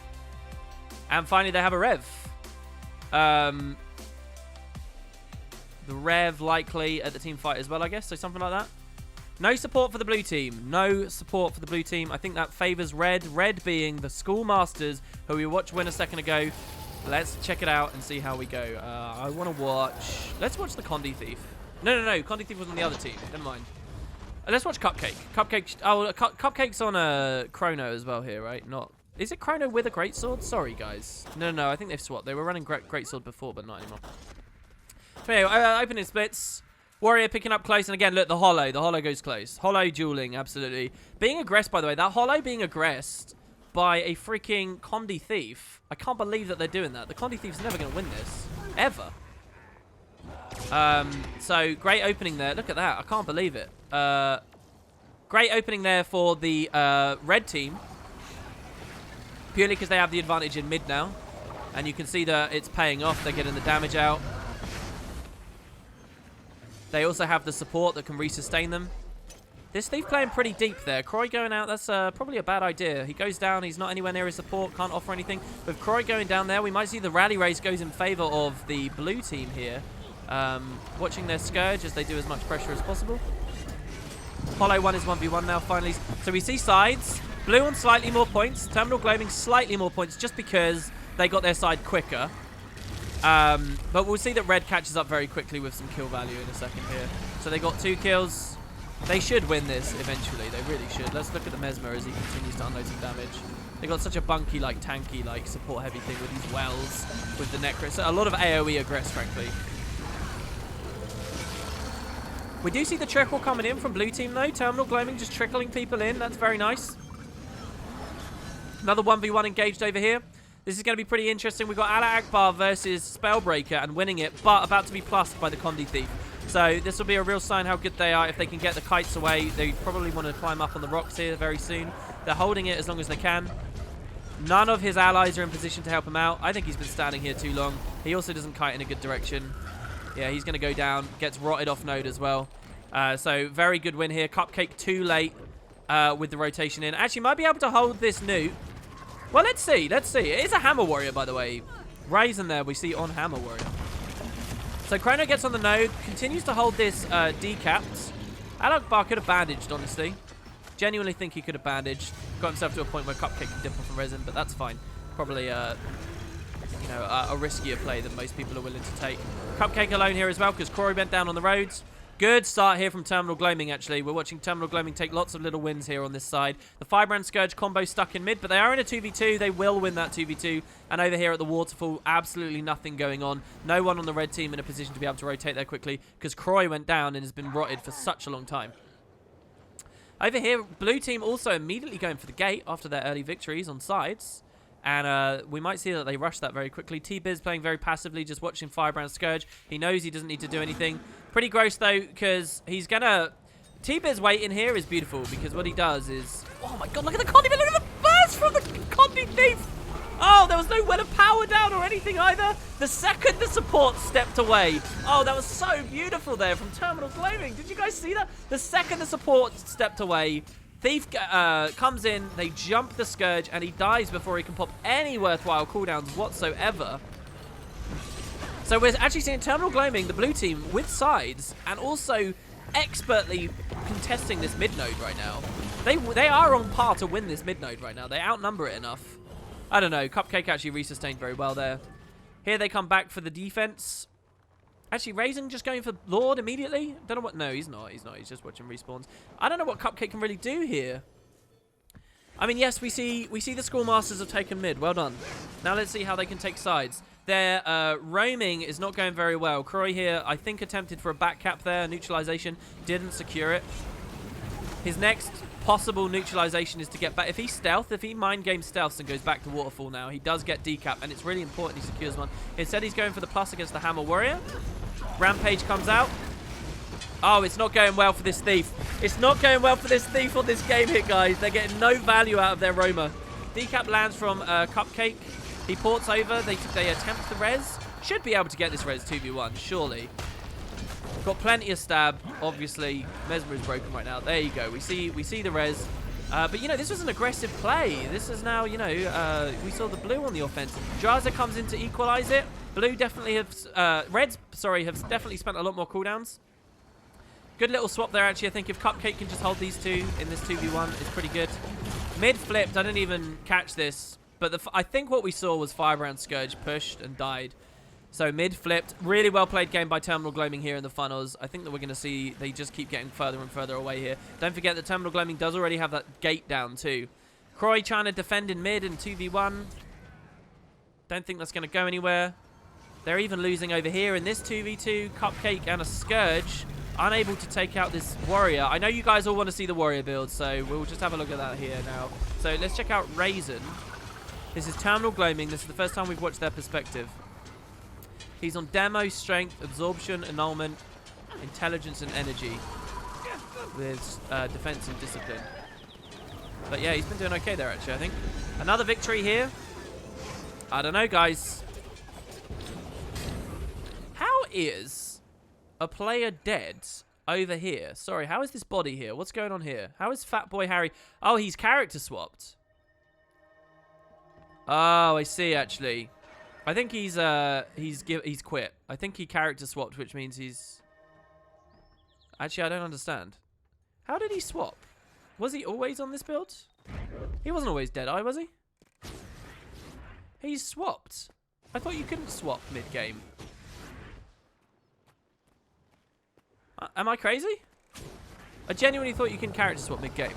And finally, they have a Rev. The Rev likely at the team fight as well, I guess. So something like that. No support for the blue team. No support for the blue team. I think that favors red. Red being the Schoolmasters, who we watched win a second ago. Let's check it out and see how we go. I want to watch... Let's watch the Condi Thief. No. Condi Thief was on the other team. Never mind. Let's watch Cupcake. Cupcake's on Chrono as well here, right? Not... Is it Chrono with a greatsword? Sorry, guys. No. I think they've swapped. They were running greatsword before, but not anymore. So anyway, opening splits. Warrior picking up close. And again, look, the Hollow. The Hollow goes close. Hollow dueling, absolutely. Being aggressed, by the way. That Hollow being aggressed by a freaking Condi Thief. I can't believe that they're doing that. The Condi Thief's never going to win this. Ever. So, great opening there. Look at that. I can't believe it. Great opening there for the red team. Purely because they have the advantage in mid now. And you can see that it's paying off. They're getting the damage out. They also have the support that can resustain them. This Thief playing pretty deep there. Croy going out, that's probably a bad idea. He goes down, he's not anywhere near his support, can't offer anything. With Croy going down there, we might see the rally race goes in favor of the blue team here. Watching their Scourge as they do as much pressure as possible. Hollow 1 is 1v1 now, finally. So we see sides. Blue on slightly more points. Terminal Gloaming slightly more points just because they got their side quicker. But we'll see that red catches up very quickly with some kill value in a second here. So they got 2 kills. They should win this eventually. They really should. Let's look at the Mesmer as he continues to unload some damage. They got such a bunky, tanky, support heavy thing with these wells, with the Necro. So a lot of AoE aggress, frankly. We do see the trickle coming in from blue team though. Terminal Gloaming just trickling people in. That's very nice. Another 1v1 engaged over here. This is going to be pretty interesting. We've got Allah Akbar versus Spellbreaker and winning it, but about to be plussed by the Condi Thief. So this will be a real sign how good they are. If they can get the kites away, they probably want to climb up on the rocks here very soon. They're holding it as long as they can. None of his allies are in position to help him out. I think he's been standing here too long. He also doesn't kite in a good direction. Yeah, he's going to go down. Gets rotted off node as well. So very good win here. Cupcake too late with the rotation in. Actually, might be able to hold this newt. Well, let's see. Let's see. It is a Hammer Warrior, by the way. Raisin there we see on Hammer Warrior. So Chrono gets on the node. Continues to hold this decapped. Alakbar could have bandaged, honestly. Genuinely think he could have bandaged. Got himself to a point where Cupcake can dip off a resin, but that's fine. Probably, a riskier play than most people are willing to take. Cupcake alone here as well, because Croy went down on the roads. Good start here from Terminal Gloaming, actually. We're watching Terminal Gloaming take lots of little wins here on this side. The Firebrand Scourge combo stuck in mid, but they are in a 2v2. They will win that 2v2. And over here at the waterfall, absolutely nothing going on. No one on the red team in a position to be able to rotate there quickly because Croy went down and has been rotted for such a long time. Over here, blue team also immediately going for the gate after their early victories on sides. And we might see that they rush that very quickly. T-Biz playing very passively, just watching Firebrand Scourge. He knows he doesn't need to do anything. Pretty gross, though, because he's going to... T-Biz waiting here is beautiful, because what he does is... Oh, my God, look at the Condi. Look at the burst from the Condi Thief. Oh, there was no well of power down or anything either. The second the support stepped away. Oh, that was so beautiful there from Terminal Gloaming. Did you guys see that? The second the support stepped away... Thief comes in, they jump the Scourge, and he dies before he can pop any worthwhile cooldowns whatsoever. So we're actually seeing Terminal Gloaming, the blue team, with sides, and also expertly contesting this mid node right now. They are on par to win this mid node right now. They outnumber it enough. I don't know, Cupcake actually resustained very well there. Here they come back for the defense. Actually, Raisin just going for Lord immediately? Don't know what... No, he's not. He's not. He's just watching respawns. I don't know what Cupcake can really do here. I mean, yes, we see the Schoolmasters have taken mid. Well done. Now let's see how they can take sides. Their roaming is not going very well. Croy here, I think, attempted for a back cap there. Neutralization. Didn't secure it. His next possible neutralization is to get back. If he mind game stealths and goes back to Waterfall now, he does get decap, and it's really important he secures one. Instead, he's going for the plus against the Hammer Warrior. Rampage comes out. Oh, it's not going well for this Thief. It's not going well for this Thief on this game hit, guys. They're getting no value out of their roamer. Decap lands from Cupcake. He ports over. They attempt the res. Should be able to get this res 2v1, surely. Got plenty of stab, obviously. Mesmer is broken right now. There you go. We see the res. But, you know, this was an aggressive play. This is now, you know, we saw the blue on the offense. Jaza comes in to equalize it. Blue definitely have... Reds, sorry, have definitely spent a lot more cooldowns. Good little swap there, actually. I think if Cupcake can just hold these two in this 2v1, it's pretty good. Mid flipped. I didn't even catch this. But I think what we saw was Firebrand Scourge pushed and died. So mid flipped. Really well played game by Terminal Gloaming here in the funnels. I think that we're going to see they just keep getting further and further away here. Don't forget that Terminal Gloaming does already have that gate down too. Croy trying to defend in mid in 2v1. Don't think that's going to go anywhere. They're even losing over here in this 2v2. Cupcake and a Scourge. Unable to take out this Warrior. I know you guys all want to see the Warrior build, so we'll just have a look at that here now. So let's check out Raisin. This is Terminal Gloaming. This is the first time we've watched their perspective. He's on Demo, Strength, Absorption, Annulment, Intelligence, and Energy. With Defense and Discipline. But yeah, he's been doing okay there, actually, I think. Another victory here. I don't know, guys. How is a player dead over here? Sorry, how is this body here? What's going on here? How is Fat Boy Harry? Oh, he's character swapped. Oh, I see, actually. I think he's quit. I think he character swapped, which means he's... Actually, I don't understand. How did he swap? Was he always on this build? He wasn't always Deadeye, was he? He's swapped. I thought you couldn't swap mid-game. Am I crazy? I genuinely thought you can character swap mid-game.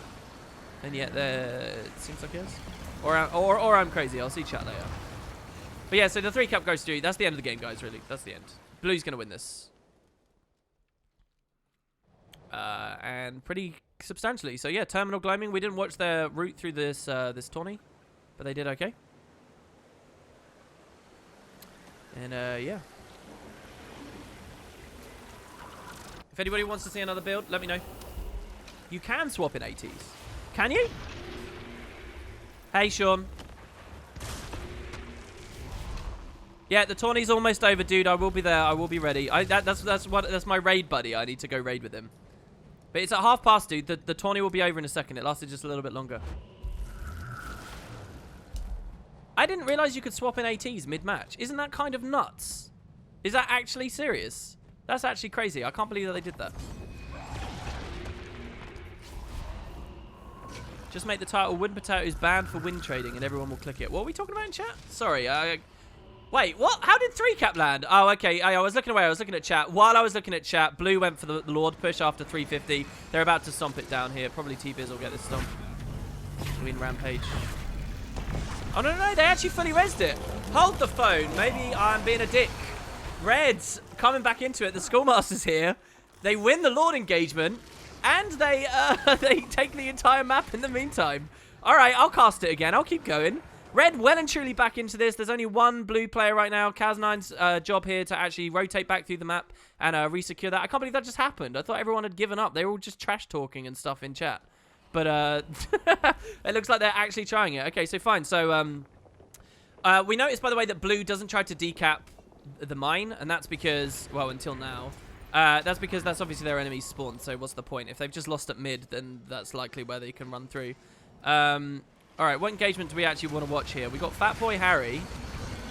And yet, it seems like he is. Or I'm crazy. I'll see chat later. But yeah, so the 3-cap goes through. That's the end of the game, guys, really. That's the end. Blue's going to win this. And pretty substantially. So yeah, Terminal Gloaming. We didn't watch their route through this this tourney. But they did okay. And yeah. If anybody wants to see another build, let me know. You can swap in ATs. Can you? Hey, Sean. Yeah, the tourney's almost over, dude. I will be there. I will be ready. That's my raid buddy. I need to go raid with him. But it's at 1:30, dude. The tourney will be over in a second. It lasted just a little bit longer. I didn't realize you could swap in ATs mid-match. Isn't that kind of nuts? Is that actually serious? That's actually crazy. I can't believe that they did that. Just make the title Win Potato is banned for win trading and everyone will click it. What are we talking about in chat? Sorry, Wait, what? How did 3-cap land? Oh, okay. I was looking away. I was looking at chat. While I was looking at chat, Blue went for the Lord push after 350. They're about to stomp it down here. Probably T-Biz will get this stomp. Win Rampage. Oh, no. They actually fully rezzed it. Hold the phone. Maybe I'm being a dick. Reds coming back into it. The Schoolmaster's here. They win the Lord engagement. And they take the entire map in the meantime. All right, I'll cast it again. I'll keep going. Red well and truly back into this. There's only one blue player right now. Kaz9's job here to actually rotate back through the map and re-secure that. I can't believe that just happened. I thought everyone had given up. They were all just trash talking and stuff in chat. But it looks like they're actually trying it. Okay, so fine. So we noticed, by the way, that blue doesn't try to decap the mine. And that's because, well, until now. That's because that's obviously their enemy's spawn. So what's the point? If they've just lost at mid, then that's likely where they can run through. All right, what engagement do we actually want to watch here? We got Fat Boy Harry,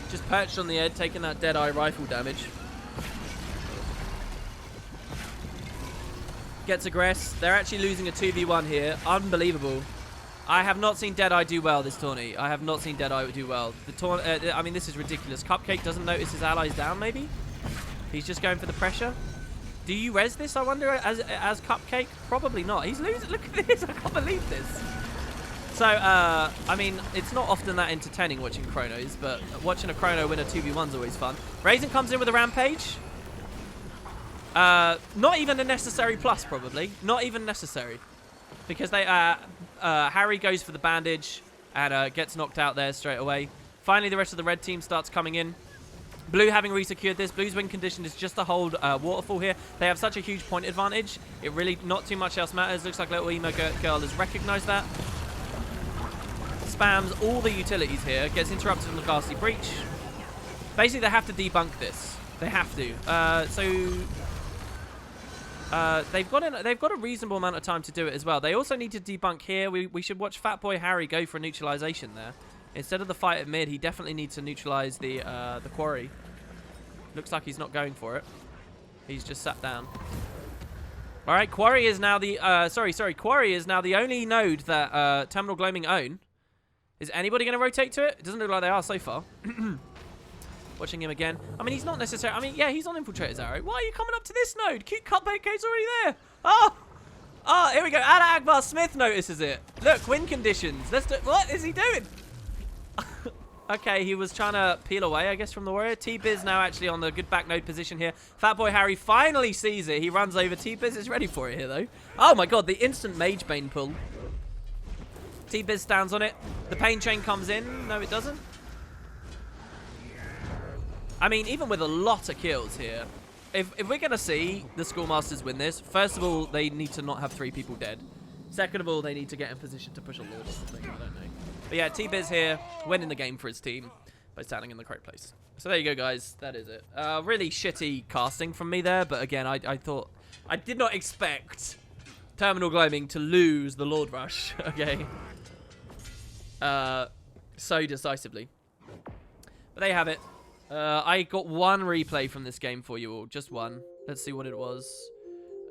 just perched on the edge, taking that Deadeye rifle damage. Gets aggressed. They're actually losing a 2v1 here. Unbelievable. I have not seen Deadeye do well this tourney. I have not seen Deadeye do well. I mean, this is ridiculous. Cupcake doesn't notice his allies down, maybe? He's just going for the pressure. Do you res this, I wonder, as Cupcake? Probably not. He's losing. Look at this. I can't believe this. So, I mean, it's not often that entertaining watching Chronos, but watching a Chrono win a 2v1 is always fun. Raisin comes in with a Rampage. Not even a necessary plus, probably. Not even necessary. Because they, Harry goes for the bandage and gets knocked out there straight away. Finally, the rest of the red team starts coming in. Blue having re-secured this. Blue's win condition is just to hold Waterfall here. They have such a huge point advantage. It really, not too much else matters. Looks like little emo girl has recognized that. Spams all the utilities here. Gets interrupted on the Ghastly Breach. Basically, they have to debunk this. They have to. They've got a reasonable amount of time to do it as well. They also need to debunk here. We should watch Fat Boy Harry go for a neutralization there. Instead of the fight at mid, he definitely needs to neutralize the quarry. Looks like he's not going for it. He's just sat down. All right, quarry is now the quarry is now the only node that Terminal Gloaming own. Is anybody going to rotate to it? It doesn't look like they are so far. Watching him again. I mean, he's not necessarily... I mean, yeah, he's on Infiltrator's Arrow. Why are you coming up to this node? Cute Cupcake's already there. Oh, here we go. Ala Akbar Smith notices it. Look, win conditions. Let's do... What is he doing? Okay, he was trying to peel away, I guess, from the Warrior. T-Biz now actually on the good back node position here. Fat Boy Harry finally sees it. He runs over. T-Biz is ready for it here, though. Oh, my God. The instant Mage Bane pull. T-Biz stands on it. The Pain Chain comes in. No, it doesn't. I mean, even with a lot of kills here, if we're going to see the Schoolmasters win this, first of all, they need to not have 3 people dead. Second of all, they need to get in position to push a Lord or something. I don't know. But yeah, T-Biz here, winning the game for his team by standing in the correct place. So there you go, guys. That is it. Really shitty casting from me there, but again, I thought... I did not expect Terminal Gloaming to lose the Lord Rush, okay? So decisively. But there you have it. I got one replay from this game for you all. Just one. Let's see what it was.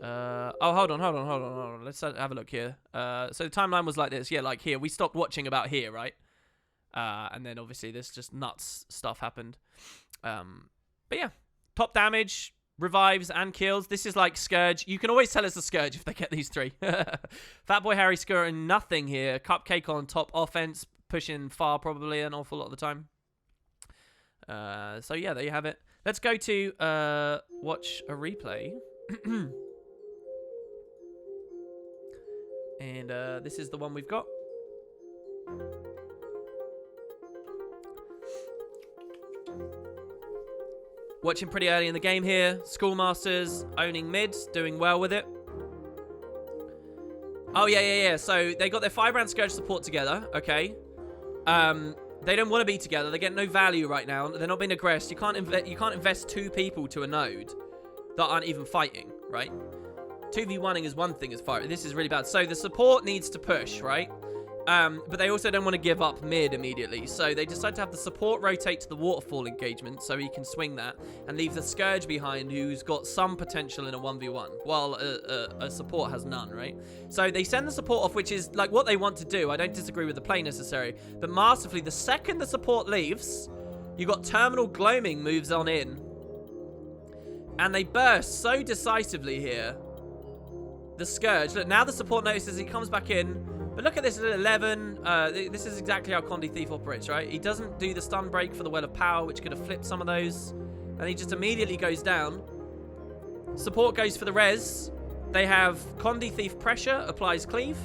Oh, hold on. Let's have a look here. So the timeline was like this. Yeah, like here. We stopped watching about here, right? And then obviously this just nuts stuff happened. But yeah. Top damage, revives, and kills. This is like Scourge. You can always tell it's a Scourge if they get these 3. Fat Boy Harry scoring nothing here. Cupcake on top offense. Pushing far probably an awful lot of the time. So yeah, there you have it. Let's go to watch a replay. And this is the one we've got. Watching pretty early in the game here. Schoolmasters owning mid, doing well with it. Oh, yeah. So they got their 5-round Scourge support together, okay. They don't want to be together. They get no value right now. They're not being aggressed. You can't invest 2 people to a node that aren't even fighting, right? 2v1ing is one thing as far. This is really bad. So the support needs to push, right? But they also don't want to give up mid immediately. So they decide to have the support rotate to the Waterfall engagement so he can swing that and leave the Scourge behind who's got some potential in a 1v1 while a support has none, right? So they send the support off, which is like what they want to do. I don't disagree with the play necessarily. But masterfully, the second the support leaves, You got Terminal Gloaming moves on in. And they burst so decisively here. The Scourge. Look, now the support notices he comes back in. But look at this at 11. This is exactly how Condi Thief operates, right? He doesn't do the stun break for the Well of Power, which could have flipped some of those. And he just immediately goes down. Support goes for the res. They have Condi Thief pressure, applies cleave.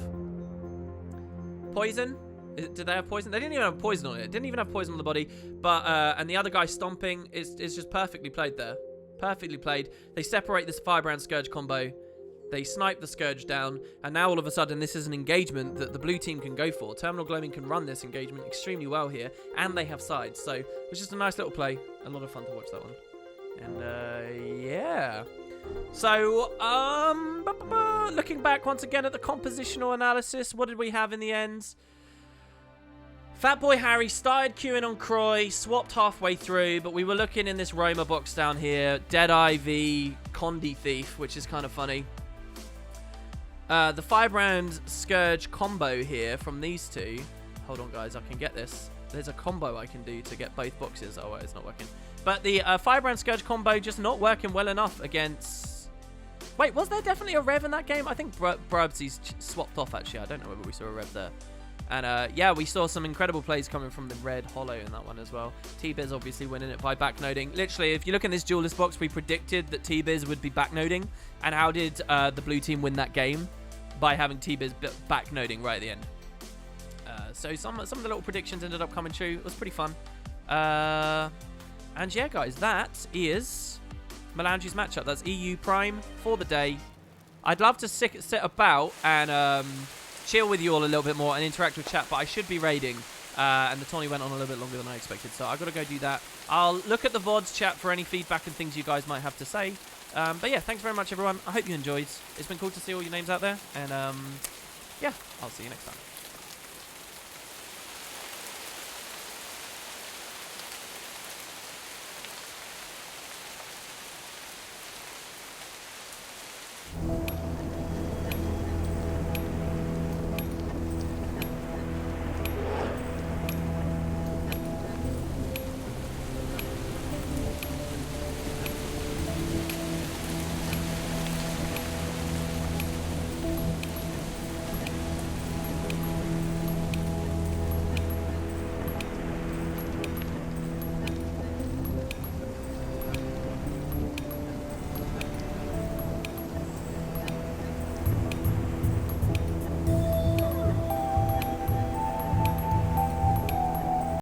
Poison. Did they have poison? They didn't even have poison on it. It didn't even have poison on the body. But and the other guy stomping is just perfectly played there. Perfectly played. They separate this Firebrand Scourge combo. They snipe the Scourge down. And now all of a sudden this is an engagement that the blue team can go for. Terminal Gloaming can run this engagement extremely well here. And they have sides. So it's just a nice little play. A lot of fun to watch that one. And yeah. So, looking back once again at the compositional analysis, what did we have in the end? Fatboy Harry started queuing on Croy, swapped halfway through, but we were looking in this Roma box down here. Deadeye v Condi Thief, which is kind of funny. The Firebrand Scourge combo here from these two. Hold on, guys, I can get this. There's a combo I can do to get both boxes. Oh, wait, it's not working. But the Firebrand Scourge combo just not working well enough against... Wait, was there definitely a rev in that game? I think Brubsy's swapped off, actually. I don't know whether we saw a rev there. And, yeah, we saw some incredible plays coming from the red hollow in that one as well. T-Biz obviously winning it by backnoding. Literally, if you look in this duelist box, we predicted that T-Biz would be backnoding. And how did the blue team win that game? By having T-Biz backnoding right at the end. So some of the little predictions ended up coming true. It was pretty fun. And yeah, guys, that is Melandru's matchup. That's EU Prime for the day. I'd love to sit about and chill with you all a little bit more and interact with chat, but I should be raiding. And the tourney went on a little bit longer than I expected, so I've got to go do that. I'll look at the VODs chat for any feedback and things you guys might have to say. But yeah, thanks very much, everyone. I hope you enjoyed. It's been cool to see all your names out there. And yeah, I'll see you next time.